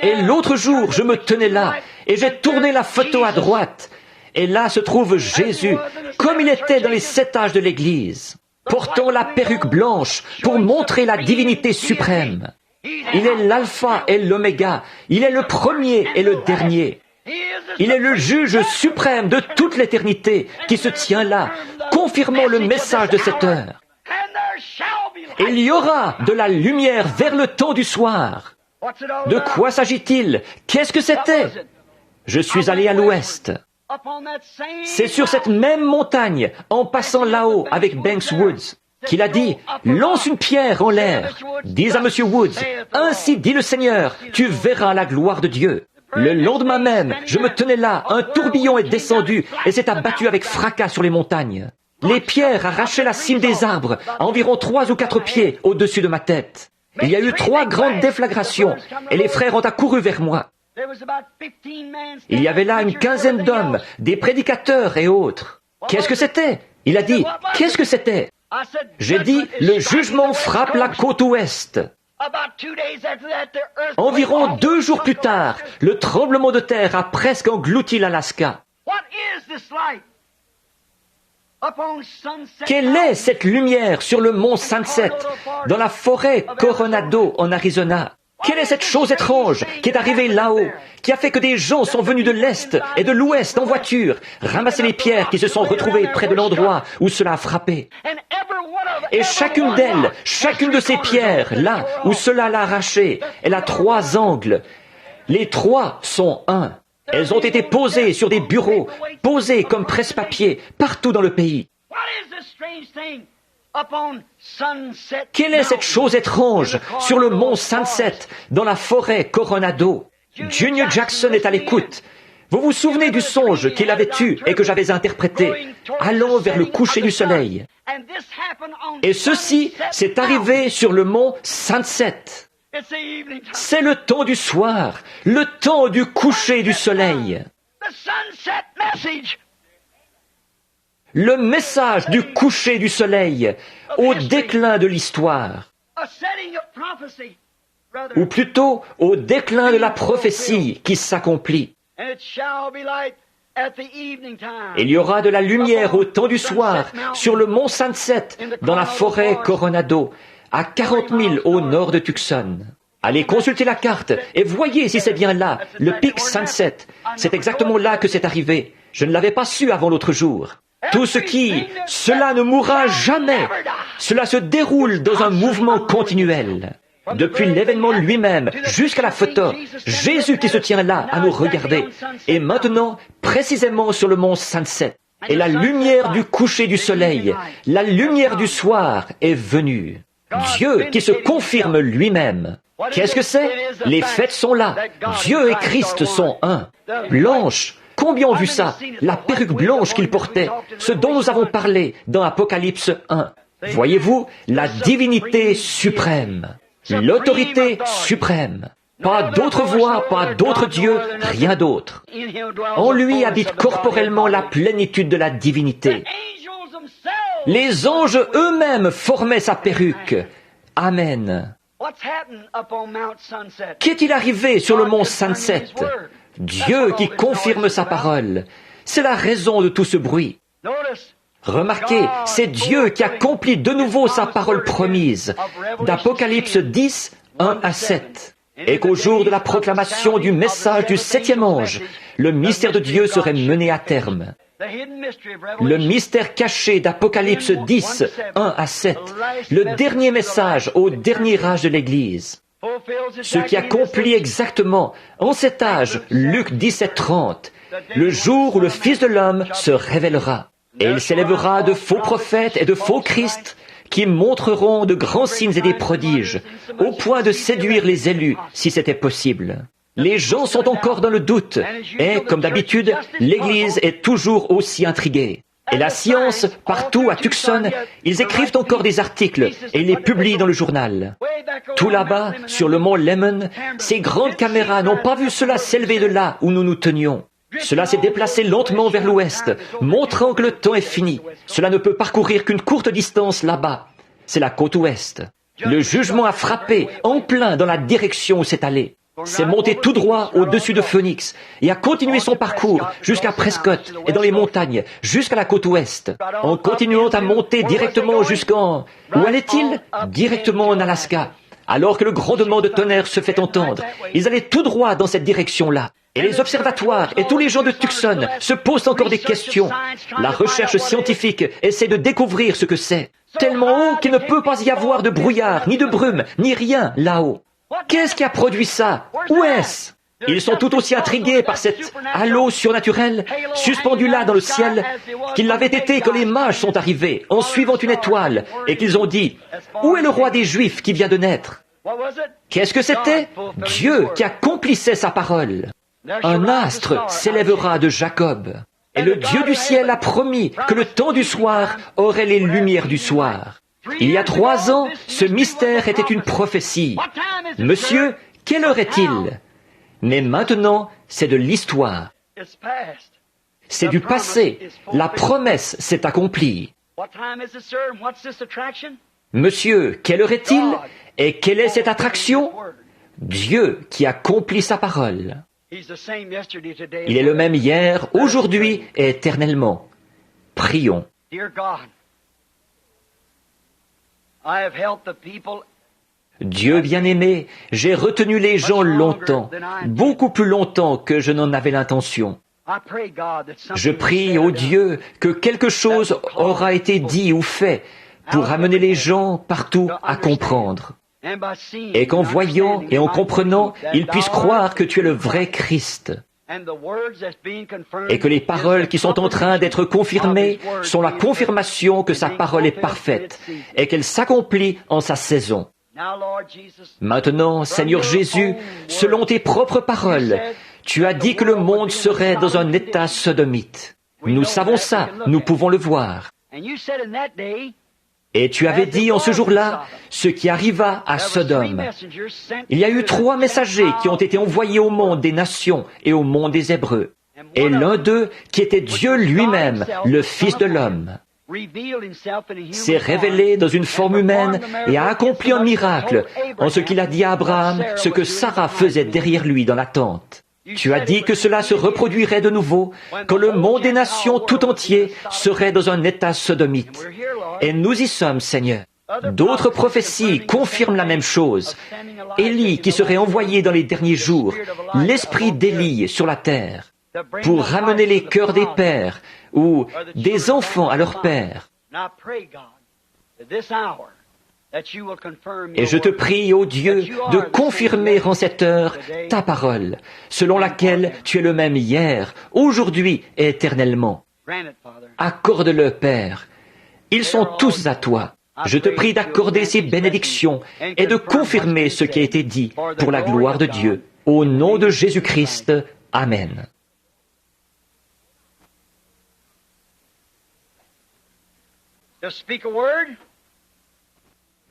Et l'autre jour, je me tenais là et j'ai tourné la photo à droite. Et là se trouve Jésus, comme il était dans les 7 âges de l'Église, portant la perruque blanche pour montrer la divinité suprême. Il est l'alpha et l'oméga, il est le premier et le dernier. Il est le juge suprême de toute l'éternité qui se tient là, confirmant le message de cette heure. Et il y aura de la lumière vers le temps du soir. De quoi s'agit-il? Qu'est-ce que c'était? Je suis allé à l'ouest. C'est sur cette même montagne, en passant là-haut avec Banks Woods, qu'il a dit, lance une pierre en l'air. Dis à Monsieur Woods, ainsi dit le Seigneur, tu verras la gloire de Dieu. Le lendemain même, je me tenais là, un tourbillon est descendu et s'est abattu avec fracas sur les montagnes. Les pierres arrachaient la cime des arbres, à environ 3 ou 4 pieds au-dessus de ma tête. Il y a eu 3 grandes déflagrations et les frères ont accouru vers moi. Il y avait là une quinzaine d'hommes, des prédicateurs et autres. Qu'est-ce que c'était? Il a dit, qu'est-ce que c'était? J'ai dit, le jugement frappe la côte ouest. Environ 2 jours plus tard, le tremblement de terre a presque englouti l'Alaska. Quelle est cette lumière sur le mont Sunset, dans la forêt Coronado en Arizona? Quelle est cette chose étrange qui est arrivée là-haut, qui a fait que des gens sont venus de l'Est et de l'Ouest en voiture, ramasser les pierres qui se sont retrouvées près de l'endroit où cela a frappé? Et chacune d'elles, chacune de ces pierres, là où cela l'a arraché, elle a 3 angles. Les 3 sont un. Elles ont été posées sur des bureaux, posées comme presse-papier, partout dans le pays. Quelle est cette chose étrange sur le mont Sunset, dans la forêt Coronado? Junior Jackson est à l'écoute. Vous vous souvenez du songe qu'il avait eu et que j'avais interprété, allant vers le coucher du soleil. Et ceci s'est arrivé sur le mont Sunset. C'est le temps du soir, le temps du coucher du soleil. Le message du coucher du soleil au déclin de l'histoire, A setting of prophecy, brother. ou plutôt au déclin de la prophétie qui s'accomplit. And it shall be light at the evening time. Il y aura de la lumière au temps du soir sur le mont Sunset, dans la forêt Coronado, à 40 000 au nord de Tucson. Allez consulter la carte et voyez si c'est bien là, le pic Sunset. C'est exactement là que c'est arrivé. Je ne l'avais pas su avant l'autre jour. Tout ce qui, cela ne mourra jamais. Cela se déroule dans un mouvement continuel. Depuis l'événement lui-même jusqu'à la photo, Jésus qui se tient là à nous regarder. Et maintenant, précisément sur le mont Sunset. Et la lumière du coucher du soleil, la lumière du soir est venue. Dieu qui se confirme lui-même. Qu'est-ce que c'est? Les fêtes sont là. Dieu et Christ sont un. Blanche. Combien ont vu ça? La perruque blanche qu'il portait, ce dont nous avons parlé dans Apocalypse 1. Voyez-vous, la divinité suprême, l'autorité suprême. Pas d'autre voix, pas d'autre Dieu, rien d'autre. En lui habite corporellement la plénitude de la divinité. Angels themselves. Les anges eux-mêmes formaient sa perruque. Amen. What's happened up on Mount Sunset? Qu'est-il arrivé sur le mont Sunset? Dieu qui confirme sa parole. C'est la raison de tout ce bruit. Notice. Remarquez, c'est Dieu qui accomplit de nouveau sa parole promise, d'Apocalypse 10, 1 à 7, et qu'au jour de la proclamation du message du septième ange, le mystère de Dieu serait mené à terme. Le mystère caché d'Apocalypse 10, 1 à 7, le dernier message au dernier âge de l'Église. Ce qui accomplit exactement, en cet âge, Luc 17, 30, le jour où le Fils de l'homme se révélera. Et il s'élèvera de faux prophètes et de faux Christ qui montreront de grands signes et des prodiges, au point de séduire les élus, si c'était possible. Les gens sont encore dans le doute, et, comme d'habitude, l'Église est toujours aussi intriguée. Et la science, partout à Tucson, ils écrivent encore des articles et ils les publient dans le journal. Tout là-bas, sur le mont Lemmon, ces grandes caméras n'ont pas vu cela s'élever de là où nous nous tenions. Cela s'est déplacé lentement vers l'ouest, montrant que le temps est fini. Cela ne peut parcourir qu'une courte distance là-bas. C'est la côte ouest. Le jugement a frappé en plein dans la direction où c'est allé. C'est monté tout droit au-dessus de Phoenix et a continué son parcours jusqu'à Prescott et dans les montagnes, jusqu'à la côte ouest, en continuant à monter directement jusqu'en... Où allait-il? Directement en Alaska. Alors que le grondement de tonnerre se fait entendre, ils allaient tout droit dans cette direction-là. Et les observatoires et tous les gens de Tucson se posent encore des questions. La recherche scientifique essaie de découvrir ce que c'est. Tellement haut qu'il ne peut pas y avoir de brouillard, ni de brume, ni rien là-haut. Qu'est-ce qui a produit ça? Où est-ce? Ils sont tout aussi intrigués par cet halo surnaturel suspendu là dans le ciel qu'il l'avait été quand les mages sont arrivés en suivant une étoile et qu'ils ont dit « Où est le roi des Juifs qui vient de naître ?» Qu'est-ce que c'était? Dieu qui accomplissait sa parole. Un astre s'élèvera de Jacob. Et le Dieu du ciel a promis que le temps du soir aurait les lumières du soir. Il y a 3 ans, ce mystère était une prophétie. Monsieur, quelle heure est-il? Mais maintenant, c'est de l'histoire. C'est du passé. La promesse s'est accomplie. Monsieur, quelle heure est-il? Et quelle est cette attraction? Dieu qui accomplit sa parole. Il est le même hier, aujourd'hui et éternellement. Prions. Dieu bien-aimé, j'ai retenu les gens longtemps, beaucoup plus longtemps que je n'en avais l'intention. Je prie au Dieu que quelque chose aura été dit ou fait pour amener les gens partout à comprendre. Et qu'en voyant et en comprenant, ils puissent croire que tu es le vrai Christ. Et que les paroles qui sont en train d'être confirmées sont la confirmation que sa parole est parfaite et qu'elle s'accomplit en sa saison. Maintenant, Seigneur Jésus, selon tes propres paroles, tu as dit que le monde serait dans un état sodomite. Nous savons ça, nous pouvons le voir. Et tu avais dit en ce jour-là ce qui arriva à Sodome. Il y a eu 3 messagers qui ont été envoyés au monde des nations et au monde des Hébreux. et l'un d'eux, qui était Dieu lui-même, le Fils de l'homme, s'est révélé dans une forme humaine et a accompli un miracle en ce qu'il a dit à Abraham, ce que Sarah faisait derrière lui dans la tente. Tu as dit que cela se reproduirait de nouveau, quand le monde des nations tout entier serait dans un état sodomite. Et nous y sommes, Seigneur. D'autres prophéties confirment la même chose. Élie qui serait envoyé dans les derniers jours, l'esprit d'Élie sur la terre, pour ramener les cœurs des pères ou des enfants à leurs pères. Et je te prie, ô Dieu, de confirmer en cette heure ta parole, selon laquelle tu es le même hier, aujourd'hui et éternellement. Accorde-le, Père. Ils sont tous à toi. Je te prie d'accorder ces bénédictions et de confirmer ce qui a été dit pour la gloire de Dieu. Au nom de Jésus-Christ, Amen.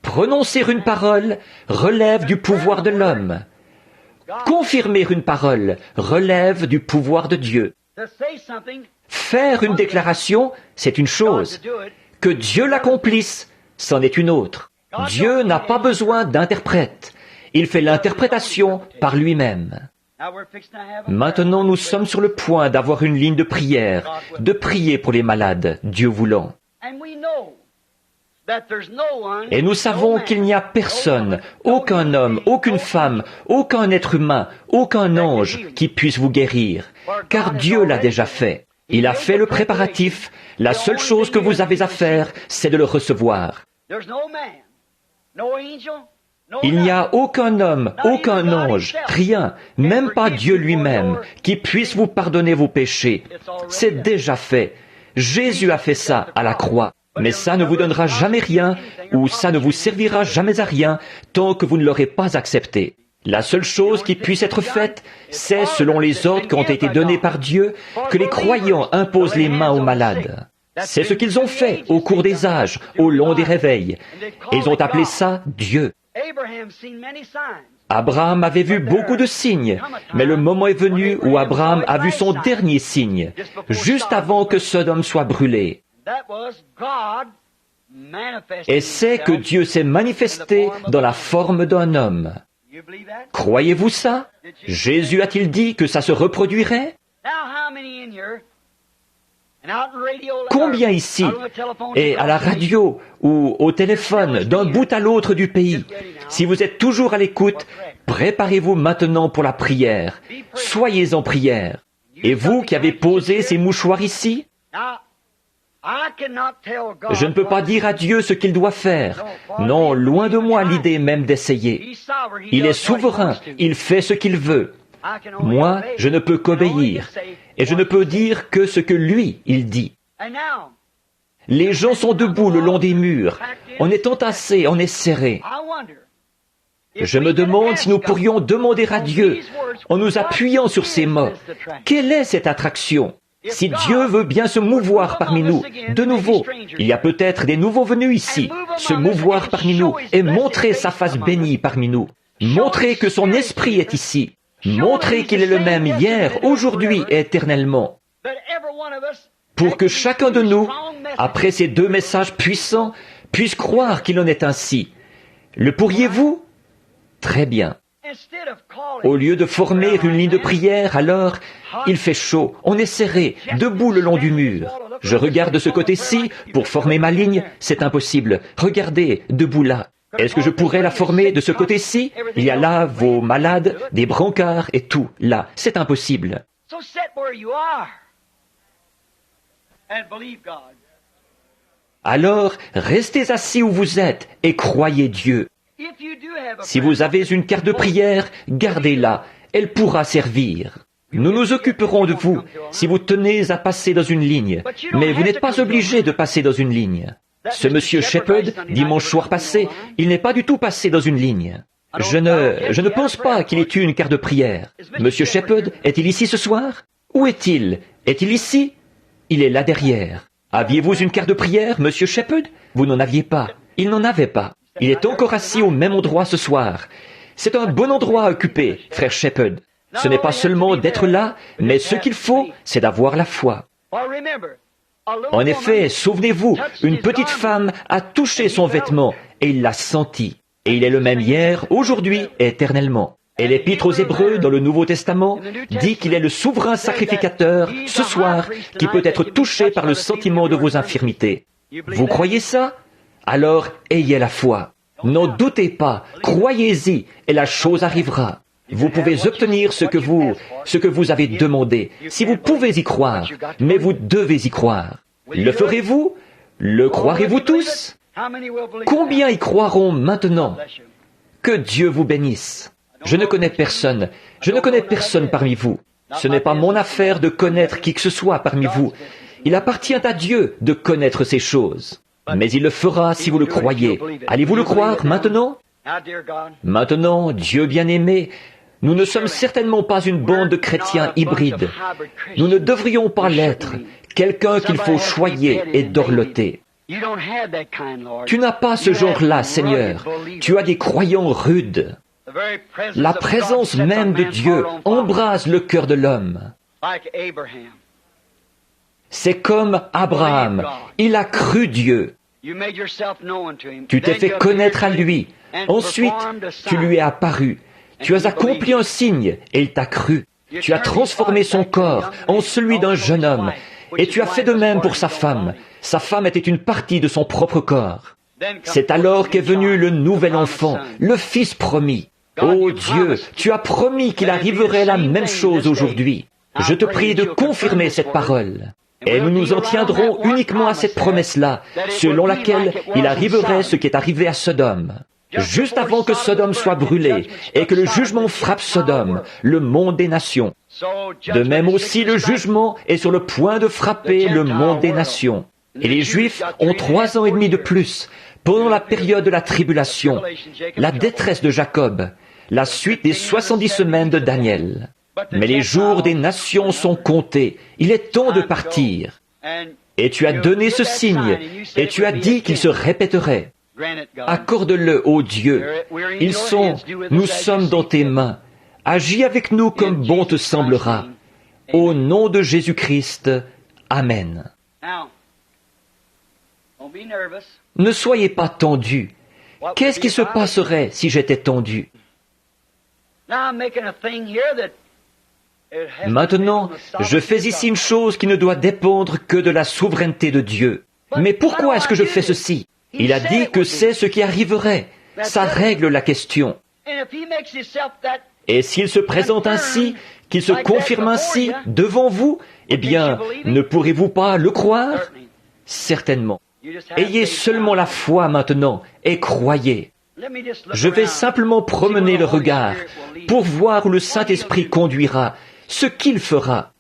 Prononcer une parole relève du pouvoir de l'homme. Confirmer une parole relève du pouvoir de Dieu. Faire une déclaration, c'est une chose. Que Dieu l'accomplisse, c'en est une autre. Dieu n'a pas besoin d'interprète. Il fait l'interprétation par lui-même. Maintenant, nous sommes sur le point d'avoir une ligne de prière, de prier pour les malades, Dieu voulant. Et nous savons qu'il n'y a personne, aucun homme, aucune femme, aucun être humain, aucun ange qui puisse vous guérir, car Dieu l'a déjà fait. Il a fait le préparatif. La seule chose que vous avez à faire, c'est de le recevoir. Il n'y a aucun homme, aucun ange, rien, même pas Dieu lui-même, qui puisse vous pardonner vos péchés. C'est déjà fait. Jésus a fait ça à la croix. Mais ça ne vous donnera jamais rien, ou ça ne vous servira jamais à rien, tant que vous ne l'aurez pas accepté. La seule chose qui puisse être faite, c'est, selon les ordres qui ont été donnés par Dieu, que les croyants imposent les mains aux malades. C'est ce qu'ils ont fait au cours des âges, au long des réveils. Ils ont appelé ça Dieu. Abraham avait vu beaucoup de signes, mais le moment est venu où Abraham a vu son dernier signe, juste avant que Sodome soit brûlée. Et c'est que Dieu s'est manifesté dans la forme d'un homme. Croyez-vous ça? Jésus a-t-il dit que ça se reproduirait? Combien ici, et à la radio ou au téléphone, d'un bout à l'autre du pays, si vous êtes toujours à l'écoute, préparez-vous maintenant pour la prière. Soyez en prière. Et vous qui avez posé ces mouchoirs ici, je ne peux pas dire à Dieu ce qu'il doit faire. Non, loin de moi l'idée même d'essayer. Il est souverain, il fait ce qu'il veut. Moi, je ne peux qu'obéir. Et je ne peux dire que ce que lui, il dit. Les gens sont debout le long des murs. On est entassés, on est serrés. Je me demande si nous pourrions demander à Dieu, en nous appuyant sur ces mots, quelle est cette attraction? Si Dieu veut bien se mouvoir parmi nous, de nouveau, il y a peut-être des nouveaux venus ici, se mouvoir parmi nous et montrer sa face bénie parmi nous, montrer que son esprit est ici, montrer qu'il est le même hier, aujourd'hui et éternellement, pour que chacun de nous, après ces deux messages puissants, puisse croire qu'il en est ainsi. Le pourriez-vous? Très bien. Au lieu de former une ligne de prière, alors, il fait chaud, on est serré, debout le long du mur. Je regarde de ce côté-ci, pour former ma ligne, c'est impossible. Regardez, debout là. Est-ce que je pourrais la former de ce côté-ci? Il y a là vos malades, des brancards et tout, là. C'est impossible. Alors, restez assis où vous êtes et croyez Dieu. Si vous avez une carte de prière, gardez-la, elle pourra servir. Nous nous occuperons de vous si vous tenez à passer dans une ligne, mais vous n'êtes pas obligé de passer dans une ligne. Ce monsieur Shepherd, dimanche soir passé, il n'est pas du tout passé dans une ligne. Je ne pense pas qu'il ait eu une carte de prière. Monsieur Shepherd, est-il ici ce soir? Où est-il? Est-il ici? Il est là derrière. Aviez-vous une carte de prière, monsieur Shepherd? Vous n'en aviez pas. Il n'en avait pas. Il est encore assis au même endroit ce soir. C'est un bon endroit à occuper, frère Shepherd. Ce n'est pas seulement d'être là, mais ce qu'il faut, c'est d'avoir la foi. En effet, souvenez-vous, une petite femme a touché son vêtement et il l'a senti. Et il est le même hier, aujourd'hui, éternellement. Et l'Épître aux Hébreux, dans le Nouveau Testament, dit qu'il est le souverain sacrificateur, ce soir, qui peut être touché par le sentiment de vos infirmités. Vous croyez ça? Alors ayez la foi. N'en doutez pas, croyez-y, et la chose arrivera. Vous pouvez obtenir ce que vous avez demandé, si vous pouvez y croire, mais vous devez y croire. Le ferez-vous? Le croirez-vous tous? Combien y croiront maintenant? Que Dieu vous bénisse. Je ne connais personne parmi vous. Ce n'est pas mon affaire de connaître qui que ce soit parmi vous. Il appartient à Dieu de connaître ces choses. Mais il le fera si vous le croyez. Allez-vous le croire maintenant? Maintenant, Dieu bien-aimé, nous ne sommes certainement pas une bande de chrétiens hybrides. Nous ne devrions pas l'être, quelqu'un qu'il faut choyer et dorloter. Tu n'as pas ce genre-là, Seigneur. Tu as des croyants rudes. La présence même de Dieu embrase le cœur de l'homme. C'est comme Abraham. Il a cru Dieu. Tu t'es fait connaître à lui. Ensuite, tu lui es apparu. Tu as accompli un signe et il t'a cru. Tu as transformé son corps en celui d'un jeune homme. Et tu as fait de même pour sa femme. Sa femme était une partie de son propre corps. C'est alors qu'est venu le nouvel enfant, le Fils promis. Ô Dieu, tu as promis qu'il arriverait la même chose aujourd'hui. Je te prie de confirmer cette parole. Et nous nous en tiendrons uniquement à cette promesse-là, selon laquelle il arriverait ce qui est arrivé à Sodome. Juste avant que Sodome soit brûlé et que le jugement frappe Sodome, le monde des nations. De même aussi le jugement est sur le point de frapper le monde des nations. Et les Juifs ont 3 ans et demi de plus, pendant la période de la tribulation, la détresse de Jacob, la suite des 70 semaines de Daniel. Mais les jours des nations sont comptés, il est temps de partir. Et tu as donné ce signe, et tu as dit qu'il se répéterait. Accorde-le, ô Dieu. Nous sommes dans tes mains. Agis avec nous comme bon te semblera. Au nom de Jésus-Christ. Amen. Ne soyez pas tendus. Qu'est-ce qui se passerait si j'étais tendu? Maintenant, je fais ici une chose qui ne doit dépendre que de la souveraineté de Dieu. Mais pourquoi est-ce que je fais ceci? Il a dit que c'est ce qui arriverait. Ça règle la question. Et s'il se présente ainsi, qu'il se confirme ainsi devant vous, eh bien, ne pourrez-vous pas le croire? Certainement. Ayez seulement la foi maintenant et croyez. Je vais simplement promener le regard pour voir où le Saint-Esprit conduira, ce qu'il fera.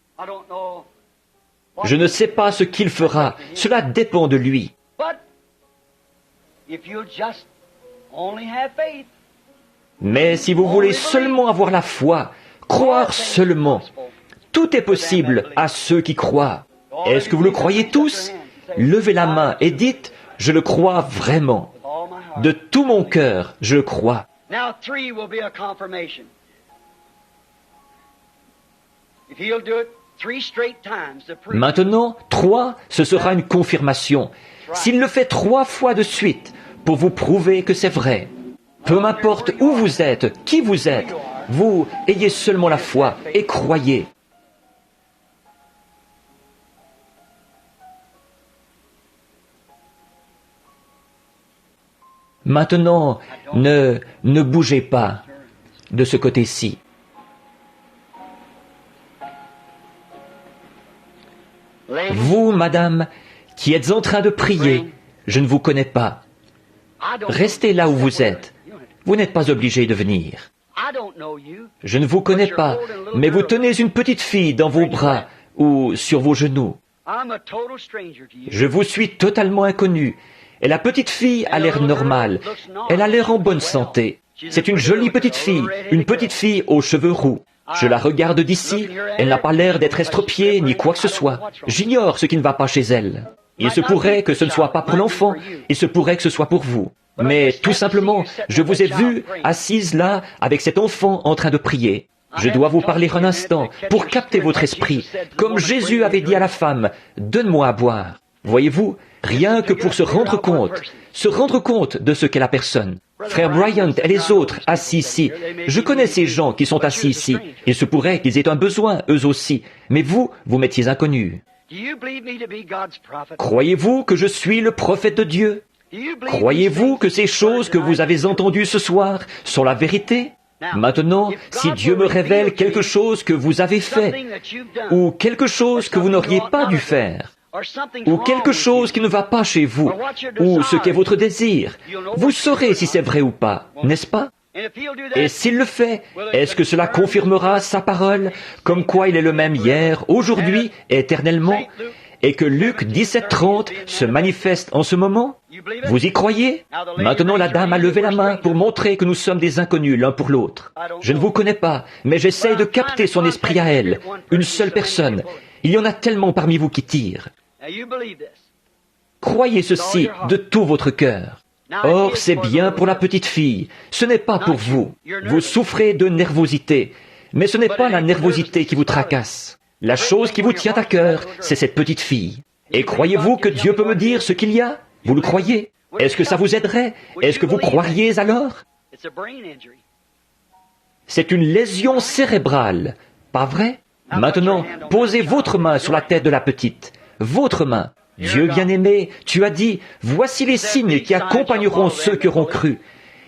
Je ne sais pas ce qu'il fera, cela dépend de lui. Mais si vous voulez seulement avoir la foi, croire seulement, tout est possible à ceux qui croient. Est-ce que vous le croyez tous? Levez la main et dites, je le crois vraiment. De tout mon cœur, je le crois. Maintenant, 3, ce sera une confirmation. S'il le fait 3 fois de suite, pour vous prouver que c'est vrai. Peu m'importe où vous êtes, qui vous êtes, vous ayez seulement la foi et croyez. Maintenant, ne bougez pas de ce côté-ci. Vous, madame, qui êtes en train de prier, je ne vous connais pas. Restez là où vous êtes. Vous n'êtes pas obligé de venir. Je ne vous connais pas, mais vous tenez une petite fille dans vos bras ou sur vos genoux. Je vous suis totalement inconnu. Et la petite fille a l'air normale. Elle a l'air en bonne santé. C'est une jolie petite fille aux cheveux roux. Je la regarde d'ici, elle n'a pas l'air d'être estropiée ni quoi que ce soit. J'ignore ce qui ne va pas chez elle. Il se pourrait que ce ne soit pas pour l'enfant, il se pourrait que ce soit pour vous. Mais tout simplement, je vous ai vu assise là avec cet enfant en train de prier. Je dois vous parler un instant pour capter votre esprit. Comme Jésus avait dit à la femme, « Donne-moi à boire ». Voyez-vous, rien que pour se rendre compte de ce qu'est la personne. Frère Bryant et les autres assis ici, je connais ces gens qui sont assis ici. Il se pourrait qu'ils aient un besoin, eux aussi. Mais vous m'étiez inconnus. Croyez-vous que je suis le prophète de Dieu? Croyez-vous que ces choses que vous avez entendues ce soir sont la vérité? Maintenant, si Dieu me révèle quelque chose que vous avez fait, ou quelque chose que vous n'auriez pas dû faire, ou quelque chose qui ne va pas chez vous, ou ce qu'est votre désir, vous saurez si c'est vrai ou pas, n'est-ce pas? Et s'il le fait, est-ce que cela confirmera sa parole, comme quoi il est le même hier, aujourd'hui, éternellement, et que Luc 17:30 se manifeste en ce moment? Vous y croyez? Maintenant la dame a levé la main pour montrer que nous sommes des inconnus l'un pour l'autre. Je ne vous connais pas, mais j'essaye de capter son esprit à elle, une seule personne. Il y en a tellement parmi vous qui tirent. Croyez ceci de tout votre cœur. Or, c'est bien pour la petite fille, ce n'est pas pour vous. Vous souffrez de nervosité, mais ce n'est pas la nervosité qui vous tracasse. La chose qui vous tient à cœur, c'est cette petite fille. Et croyez-vous que Dieu peut me dire ce qu'il y a? Vous le croyez? Est-ce que ça vous aiderait? Est-ce que vous croiriez alors? C'est une lésion cérébrale, pas vrai? Maintenant, posez votre main sur la tête de la petite. Votre main. Dieu bien-aimé, tu as dit, voici les signes qui accompagneront ceux qui auront cru.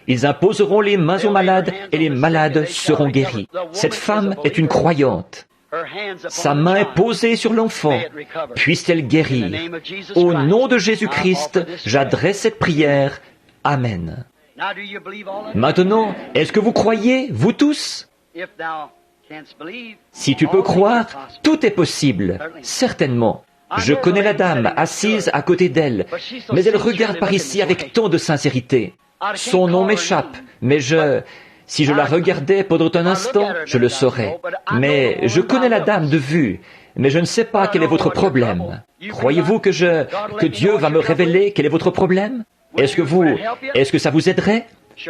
Ils imposeront les mains aux malades et les malades seront guéris. Cette femme est une croyante. Sa main est posée sur l'enfant. Puisse-t-elle guérir. Au nom de Jésus-Christ, j'adresse cette prière. Amen. Maintenant, est-ce que vous croyez, vous tous? Si tu peux croire, tout est possible, certainement. Je connais la dame assise à côté d'elle, mais elle regarde par ici avec tant de sincérité. Son nom m'échappe, mais si je la regardais pendant un instant, je le saurais. Mais je connais la dame de vue, mais je ne sais pas quel est votre problème. Croyez-vous que Dieu va me révéler quel est votre problème? Est-ce que ça vous aiderait?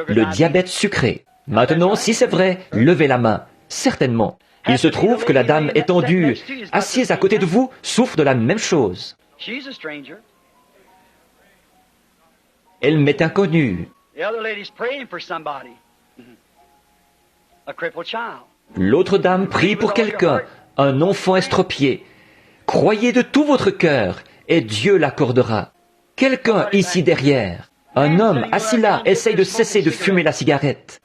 Le diabète sucré. Maintenant, si c'est vrai, levez la main. Certainement. Il se trouve que la dame étendue, assise à côté de vous, souffre de la même chose. Elle m'est inconnue. L'autre dame prie pour quelqu'un, un enfant estropié. Croyez de tout votre cœur, et Dieu l'accordera. Quelqu'un ici derrière, un homme assis là, essaye de cesser de fumer la cigarette.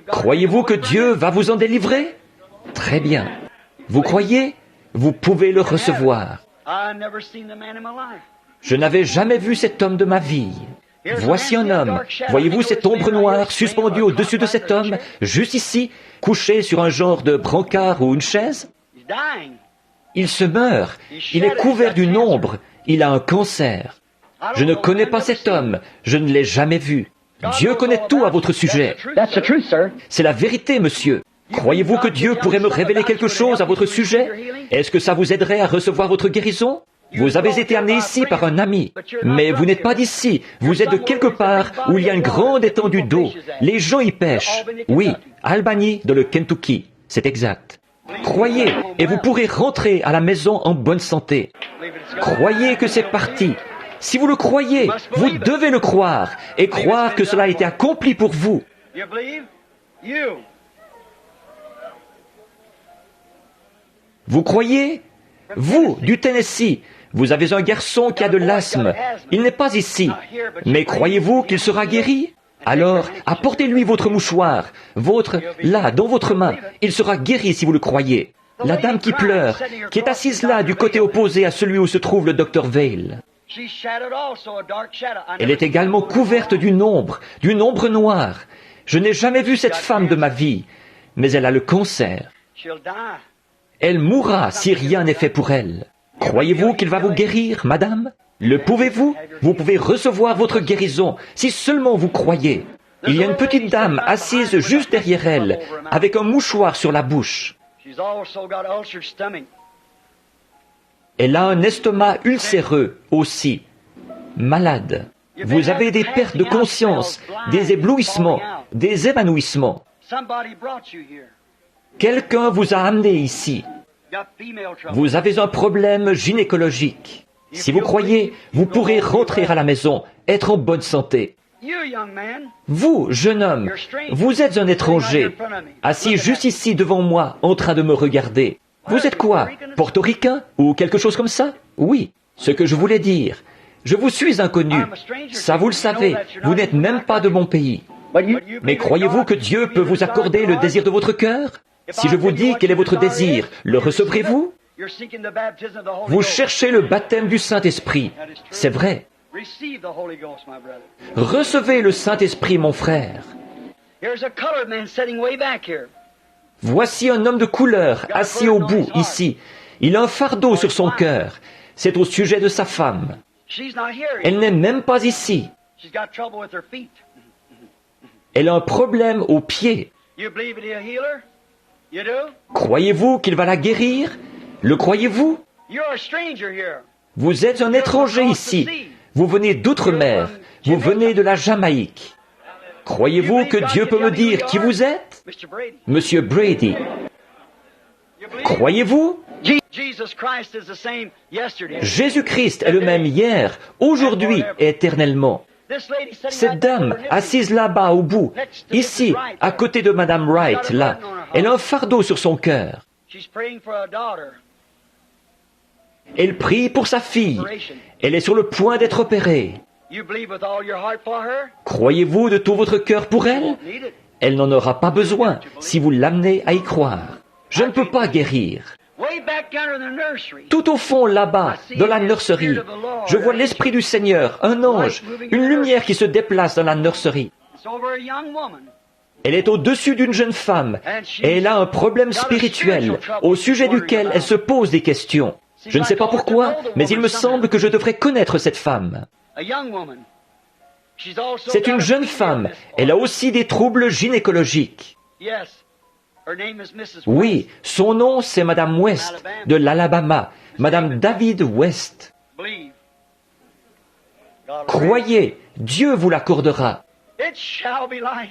Croyez-vous que Dieu va vous en délivrer? Très bien. Vous croyez? Vous pouvez le recevoir. Je n'avais jamais vu cet homme de ma vie. Voici un homme. Voyez-vous cette ombre noire suspendue au-dessus de cet homme, juste ici, couché sur un genre de brancard ou une chaise? Il se meurt. Il est couvert d'une ombre. Il a un cancer. Je ne connais pas cet homme. Je ne l'ai jamais vu. Dieu connaît tout à votre sujet. C'est la vérité, monsieur. Croyez-vous que Dieu pourrait me révéler quelque chose à votre sujet? Est-ce que ça vous aiderait à recevoir votre guérison? Vous avez été amené ici par un ami, mais vous n'êtes pas d'ici. Vous êtes de quelque part où il y a une grande étendue d'eau. Les gens y pêchent. Oui, Albany, dans le Kentucky. C'est exact. Croyez, et vous pourrez rentrer à la maison en bonne santé. Croyez que c'est parti. Si vous le croyez, vous devez le croire, et croire que cela a été accompli pour vous. Vous croyez? Vous, du Tennessee, vous avez un garçon qui a de l'asthme. Il n'est pas ici. Mais croyez-vous qu'il sera guéri? Alors, apportez-lui votre mouchoir, là, dans votre main. Il sera guéri si vous le croyez. La dame qui pleure, qui est assise là, du côté opposé à celui où se trouve le Dr. Vail. Elle est également couverte d'une ombre noire. Je n'ai jamais vu cette femme de ma vie, mais elle a le cancer. Elle mourra si rien n'est fait pour elle. Croyez-vous qu'il va vous guérir, madame? Le pouvez-vous? Vous pouvez recevoir votre guérison, si seulement vous croyez. Il y a une petite dame assise juste derrière elle, avec un mouchoir sur la bouche. Elle a un estomac ulcéreux aussi, malade. Vous avez des pertes de conscience, des éblouissements, des évanouissements. Quelqu'un vous a amené ici. Got female trouble. Vous avez un problème gynécologique. Si vous croyez, vous pourrez rentrer à la maison, être en bonne santé. You, young man, Vous, jeune homme, vous êtes un étranger, assis juste ici devant moi, en train de me regarder. Vous êtes quoi? Portoricain? Ou quelque chose comme ça? Oui, ce que je voulais dire. Je vous suis inconnu. Ça, vous le savez, vous n'êtes même pas de mon pays. Mais croyez-vous que Dieu peut vous accorder le désir de votre cœur? Si je vous dis quel est votre désir, le recevrez-vous? you're seeking the baptism of the Holy Vous Ghost. cherchez le baptême du Saint-Esprit. C'est vrai. Receive the Holy Ghost, my brother. Recevez le Saint-Esprit, mon frère. Here's a colored man sitting way back here. Voici un homme de couleur, assis au bout, ici. Il a un fardeau sur son cœur. C'est au sujet de sa femme. She's not here yet. Elle n'est même pas ici. She's got trouble with her feet. Elle a un problème aux pieds. You believe he'll heal her? You do? Croyez-vous qu'il va la guérir? Le croyez-vous? You're a stranger here. Vous êtes un étranger ici. Vous venez d'outre-mer. Vous venez de la Jamaïque. Croyez-vous que Dieu peut me dire qui vous êtes? Mr. Brady. Monsieur Brady. You believe? Croyez-vous? Jesus Christ is the same yesterday. Jésus-Christ est le même hier, aujourd'hui et éternellement. This lady sitting Cette right there dame, with her hip. assise là-bas au bout, ici, à côté de Madame Wright, là, elle a un fardeau sur son cœur. She's praying for a daughter. Elle prie pour sa fille. Elle est sur le point d'être opérée. You believe with all your heart for her? Croyez-vous de tout votre cœur pour You elle? won't need it. Elle n'en aura pas besoin si vous l'amenez à y croire. Je ne peux pas guérir. Way back down in the nursery. Tout au fond, là-bas, dans la nurserie, je vois l'Esprit du Seigneur, un ange, une lumière qui se déplace dans la nurserie. It's over a young woman. Elle est au-dessus d'une jeune femme et elle a un problème spirituel au sujet duquel elle se pose des questions. Je ne sais pas pourquoi, mais il me semble que je devrais connaître cette femme. A young woman. She's also C'est got une a jeune female femme. Elle a aussi des troubles gynécologiques. Yes. Her name is Mrs. Oui, son nom c'est Madame West, de l'Alabama. Madame David West. Believe. God will Croyez, Dieu vous l'accordera. It shall be light.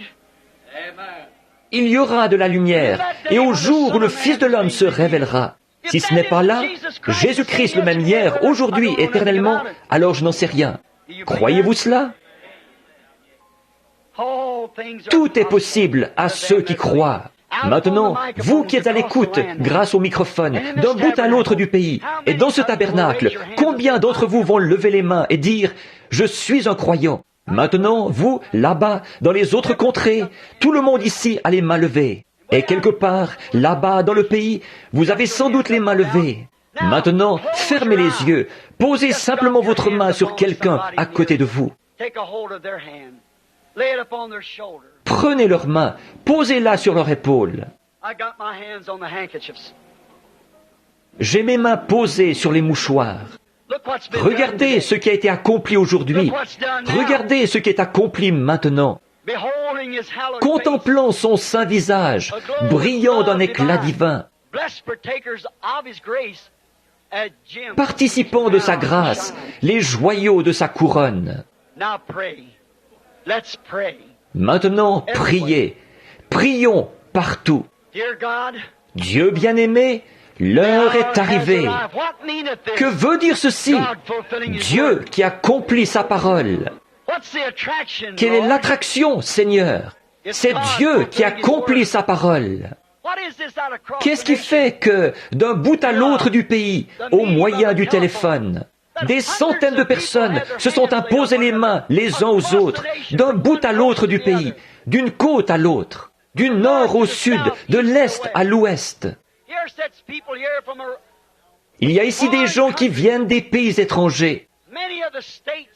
Il y aura de la lumière, et au jour où le Fils de l'homme se révélera. Si ce n'est pas là, Jésus-Christ le même hier, aujourd'hui, éternellement, alors je n'en sais rien. Croyez-vous cela? All things are Tout est possible à ceux qui croient. Maintenant, vous qui êtes à l'écoute, grâce au microphone, d'un bout à l'autre du pays, et dans ce tabernacle, combien d'entre vous vont lever les mains et dire « Je suis un croyant ». Maintenant, vous, là-bas, dans les autres contrées, tout le monde ici a les mains levées. Et quelque part, là-bas, dans le pays, vous avez sans doute les mains levées. Maintenant, fermez les yeux, posez simplement votre main sur quelqu'un à côté de vous. Take a hold of their hand. Lay it upon their shoulder. Prenez leurs mains, posez-la sur leur épaule. I got my hands on the handkerchiefs. J'ai mes mains posées sur les mouchoirs. Look what's been Regardez done ce today. qui a été accompli aujourd'hui. Look what's done now. Regardez ce qui est accompli maintenant. Beholding his hallowed Contemplant son saint visage, face, a glow brillant of d'un love éclat divine. divin, Blessed partakers of his grace, as gems participant de sa crown grâce, shine. les joyaux de sa couronne. Now pray. Let's pray. Maintenant, priez. Prions partout. Dear God, Dieu bien-aimé, l'heure est arrivée. What meaneth this? Que veut dire ceci? God fulfilling his Dieu word. qui accomplit sa parole. What's the attraction, Quelle est Lord? l'attraction, Seigneur? C'est Dieu qui accomplit sa parole. What is this out across Qu'est-ce the qui nation? fait que, d'un bout à l'autre du pays, au moyen du téléphone, des centaines de personnes se sont imposées les mains les uns aux autres, d'un bout à l'autre du pays, d'une côte à l'autre, du nord au sud, de l'est à l'ouest? Here sits people here from Il y a ici des gens qui viennent des pays étrangers, many of the states.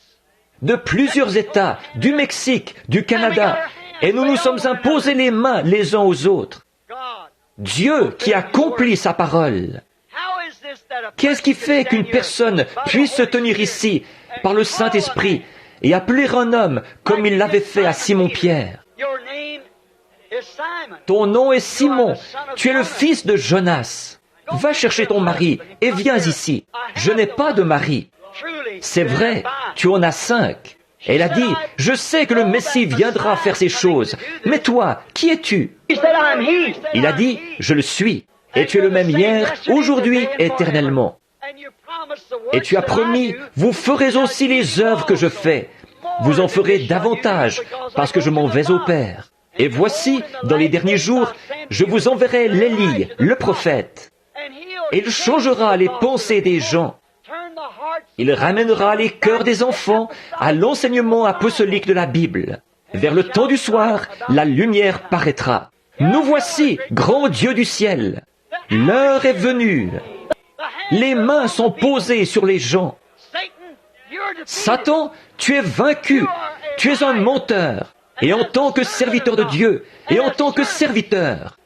de plusieurs États, du Mexique, du Canada, et nous nous sommes imposés les mains les uns aux autres. God, Dieu qui accomplit sa parole. how is this that a Qu'est-ce qui person fait can qu'une stand here personne by the puisse se Holy tenir Spirit ici and par le call Saint-Esprit a et appeler un homme comme il l'avait fait à Simon-Pierre? Your name is Simon. Ton nom est Simon, tu es le fils de Jonas. Va chercher ton mari et viens ici. Je n'ai pas de mari. Truly, C'est you vrai, have five. tu en as 5. Elle a dit, je sais que le Messie viendra faire ces choses, mais toi, qui es-tu? He said, I'm he. Il a dit, je le suis, et tu es le même hier, aujourd'hui, éternellement. Et tu as promis, vous ferez aussi les œuvres que je fais. Vous en ferez davantage, parce que je m'en vais au Père. Et voici, dans les derniers jours, je vous enverrai l'Élie, le prophète. Il changera les pensées des gens. Il ramènera les cœurs des enfants à l'enseignement apostolique de la Bible. Vers le temps du soir, la lumière paraîtra. Nous voici, grand Dieu du ciel. L'heure est venue. Les mains sont posées sur les gens. Satan, tu es vaincu. Tu es un menteur. Et en tant que serviteur de Dieu, et en tant que serviteur,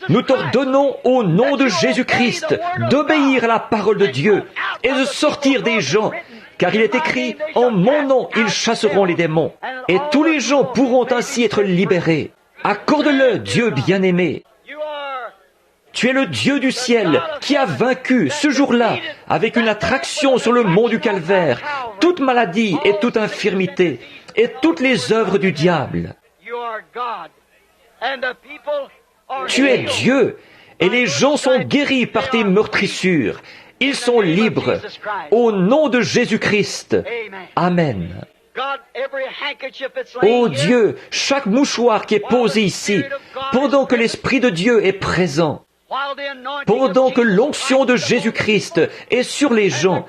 nous t'ordonnons au nom de Jésus-Christ d'obéir à la parole de Dieu et de sortir des gens, car il est écrit, en mon nom ils chasseront les démons, et tous les gens pourront ainsi être libérés. Accorde-le, Dieu bien-aimé. Tu es le Dieu du ciel qui a vaincu ce jour-là avec une attraction sur le mont du Calvaire, toute maladie et toute infirmité et toutes les œuvres du diable. Tu es Dieu et les gens sont guéris par tes meurtrissures. Ils sont libres au nom de Jésus-Christ. Amen. Ô Dieu, chaque mouchoir qui est posé ici, pendant que l'Esprit de Dieu est présent, pendant que l'onction de Jésus-Christ est sur les gens,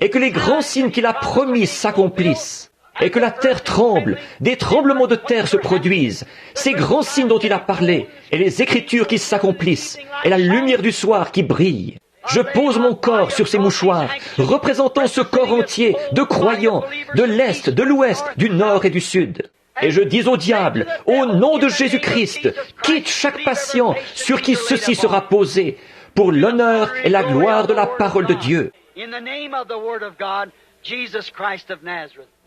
et que les grands signes qu'il a promis s'accomplissent, et que la terre tremble, des tremblements de terre se produisent, ces grands signes dont il a parlé, et les Écritures qui s'accomplissent, et la lumière du soir qui brille. Je pose mon corps sur ces mouchoirs, représentant ce corps entier de croyants, de l'Est, de l'Ouest, du Nord et du Sud. Et je dis au diable, au nom de Jésus-Christ, quitte chaque patient sur qui ceci sera posé, pour l'honneur et la gloire de la parole de Dieu.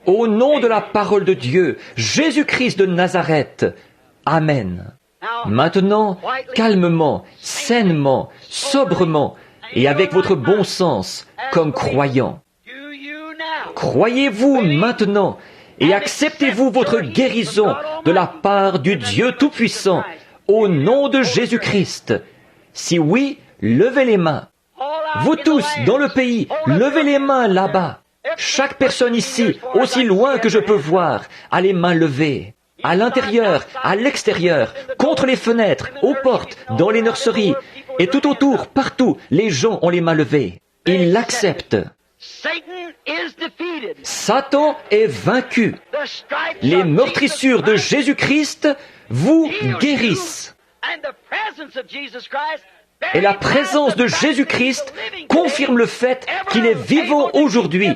Au nom de la parole de Dieu, Jésus-Christ de Nazareth. Amen. Maintenant, calmement, sainement, sobrement, et avec votre bon sens, comme croyant. Croyez-vous maintenant et acceptez-vous votre guérison de la part du Dieu Tout-Puissant, au nom de Jésus-Christ. Si oui, levez les mains. Vous tous, dans le pays, levez les mains là-bas. Chaque personne ici, aussi loin que je peux voir, a les mains levées. À l'intérieur, à l'extérieur, contre les fenêtres, aux portes, dans les nurseries, et tout autour, partout, les gens ont les mains levées. Ils l'acceptent. Satan est vaincu. Les meurtrissures de Jésus-Christ vous guérissent. Et la présence de Jésus-Christ confirme le fait qu'il est vivant aujourd'hui,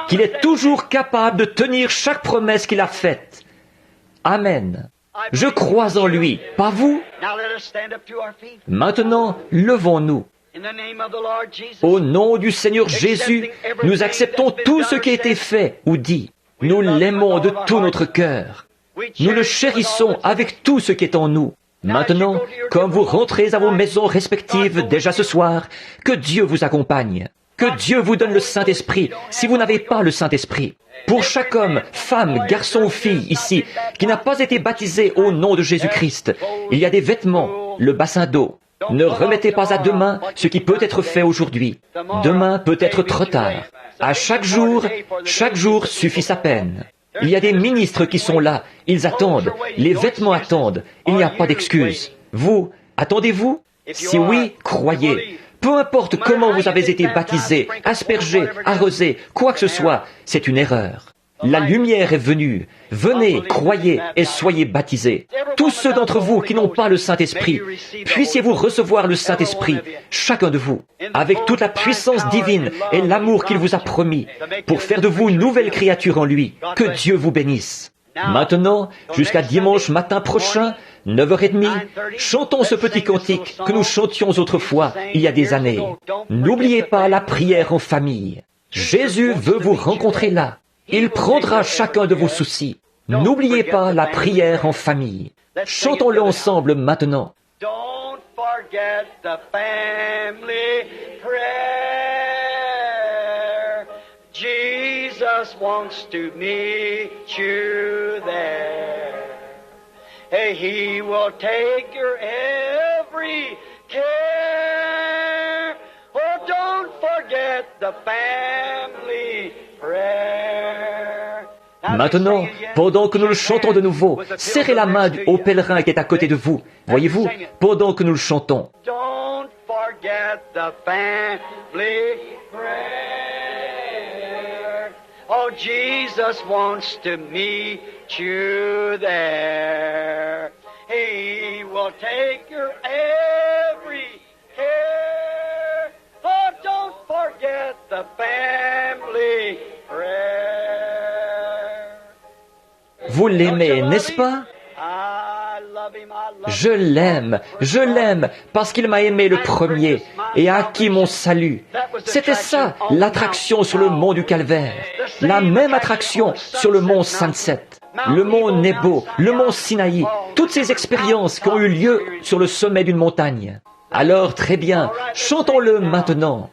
qu'il est toujours capable de tenir chaque promesse qu'il a faite. Amen. Je crois en lui, pas vous? Maintenant, levons-nous. Au nom du Seigneur Jésus, nous acceptons tout ce qui a été fait ou dit. Nous l'aimons de tout notre cœur. Nous le chérissons avec tout ce qui est en nous. Maintenant, comme vous rentrez à vos maisons respectives déjà ce soir, que Dieu vous accompagne. Que Dieu vous donne le Saint-Esprit si vous n'avez pas le Saint-Esprit. Pour chaque homme, femme, garçon ou fille ici qui n'a pas été baptisé au nom de Jésus-Christ, il y a des vêtements, le bassin d'eau. Ne remettez pas à demain ce qui peut être fait aujourd'hui. Demain peut être trop tard. À chaque jour suffit sa peine. Il y a des ministres qui sont là, ils attendent, les vêtements attendent, il n'y a pas d'excuse. Vous, attendez-vous? Si oui, croyez. Peu importe comment vous avez été baptisé, aspergé, arrosé, quoi que ce soit, c'est une erreur. La lumière est venue. Venez, croyez et soyez baptisés. Tous ceux d'entre vous qui n'ont pas le Saint-Esprit, puissiez-vous recevoir le Saint-Esprit, chacun de vous, avec toute la puissance divine et l'amour qu'il vous a promis, pour faire de vous une nouvelle créature en lui. Que Dieu vous bénisse. Maintenant, jusqu'à dimanche matin prochain, 9h30, chantons ce petit cantique que nous chantions autrefois, il y a des années. N'oubliez pas la prière en famille. Jésus veut vous rencontrer là. Il prendra chacun de vos soucis. N'oubliez pas la prière en famille. Chantons-le ensemble maintenant. Don't forget the family prayer. Jesus Jesus wants to meet you there. Hey, He will take your every care. Oh, don't forget the family prayer. Maintenant, pendant que nous le chantons de nouveau, serrez la main au pèlerin qui est à côté de vous. Voyez-vous, pendant que nous le chantons. Don't forget the family prayer. Oh, Jesus wants to meet you there. He will take your every care. Oh, don't forget the family prayer. Vous l'aimez, n'est-ce pas? I love him, I love Je l'aime, parce qu'il m'a aimé le premier et a acquis mon salut. C'était ça, l'attraction sur le mont du Calvaire. La même attraction sur le mont Sunset, le mont Nebo, le mont Sinaï, toutes ces expériences qui ont eu lieu sur le sommet d'une montagne. Alors, très bien, chantons-le maintenant.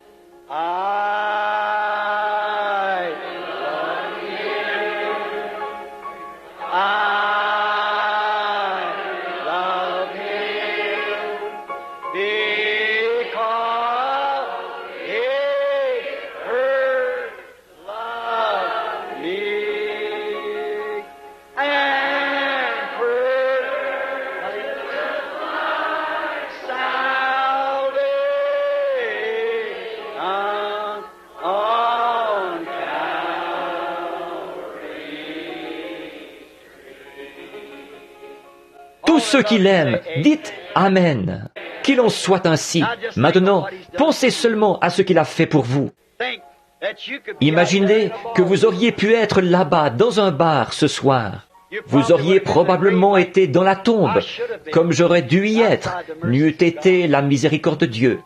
Tous ceux qui l'aiment, dites Amen. Qu'il en soit ainsi. Maintenant, pensez seulement à ce qu'il a fait pour vous. Imaginez que vous auriez pu être là-bas, dans un bar, ce soir. Vous auriez probablement été dans la tombe, comme j'aurais dû y être, n'eût été la miséricorde de Dieu.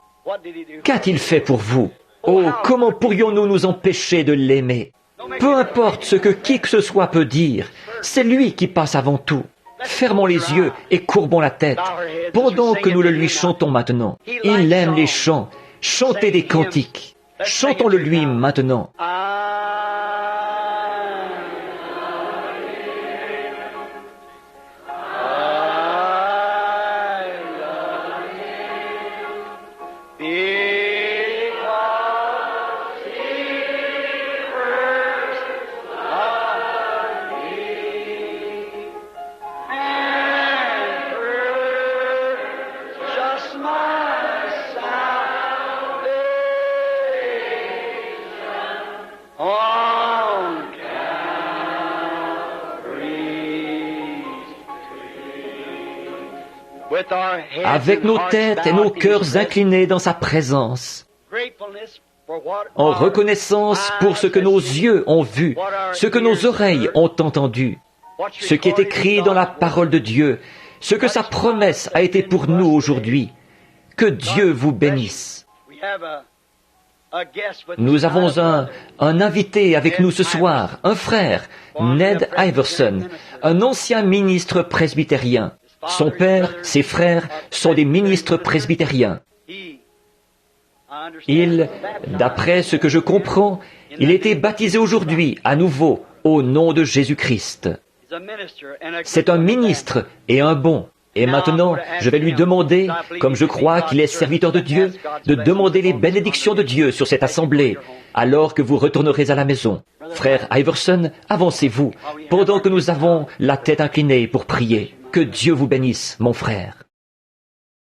Qu'a-t-il fait pour vous? Oh, comment pourrions-nous nous empêcher de l'aimer? Peu importe ce que qui que ce soit peut dire, c'est lui qui passe avant tout. Fermons les yeux et courbons la tête, pendant que nous le lui chantons maintenant. Il aime les chants. Chantez des cantiques. Chantons-le lui maintenant. Avec nos têtes et nos cœurs inclinés dans sa présence, en reconnaissance pour ce que nos yeux ont vu, ce que nos oreilles ont entendu, ce qui est écrit dans la parole de Dieu, ce que sa promesse a été pour nous aujourd'hui. Que Dieu vous bénisse. Nous avons un invité avec nous ce soir, un frère, Ned Iverson, un ancien ministre presbytérien. Son père, ses frères sont des ministres presbytériens. D'après ce que je comprends, il était baptisé aujourd'hui, à nouveau, au nom de Jésus-Christ. C'est un ministre et un bon. Et maintenant, je vais lui demander, comme je crois qu'il est serviteur de Dieu, de demander les bénédictions de Dieu sur cette assemblée, alors que vous retournerez à la maison. Frère Iverson, avancez-vous, pendant que nous avons la tête inclinée pour prier. Que Dieu vous bénisse, mon frère.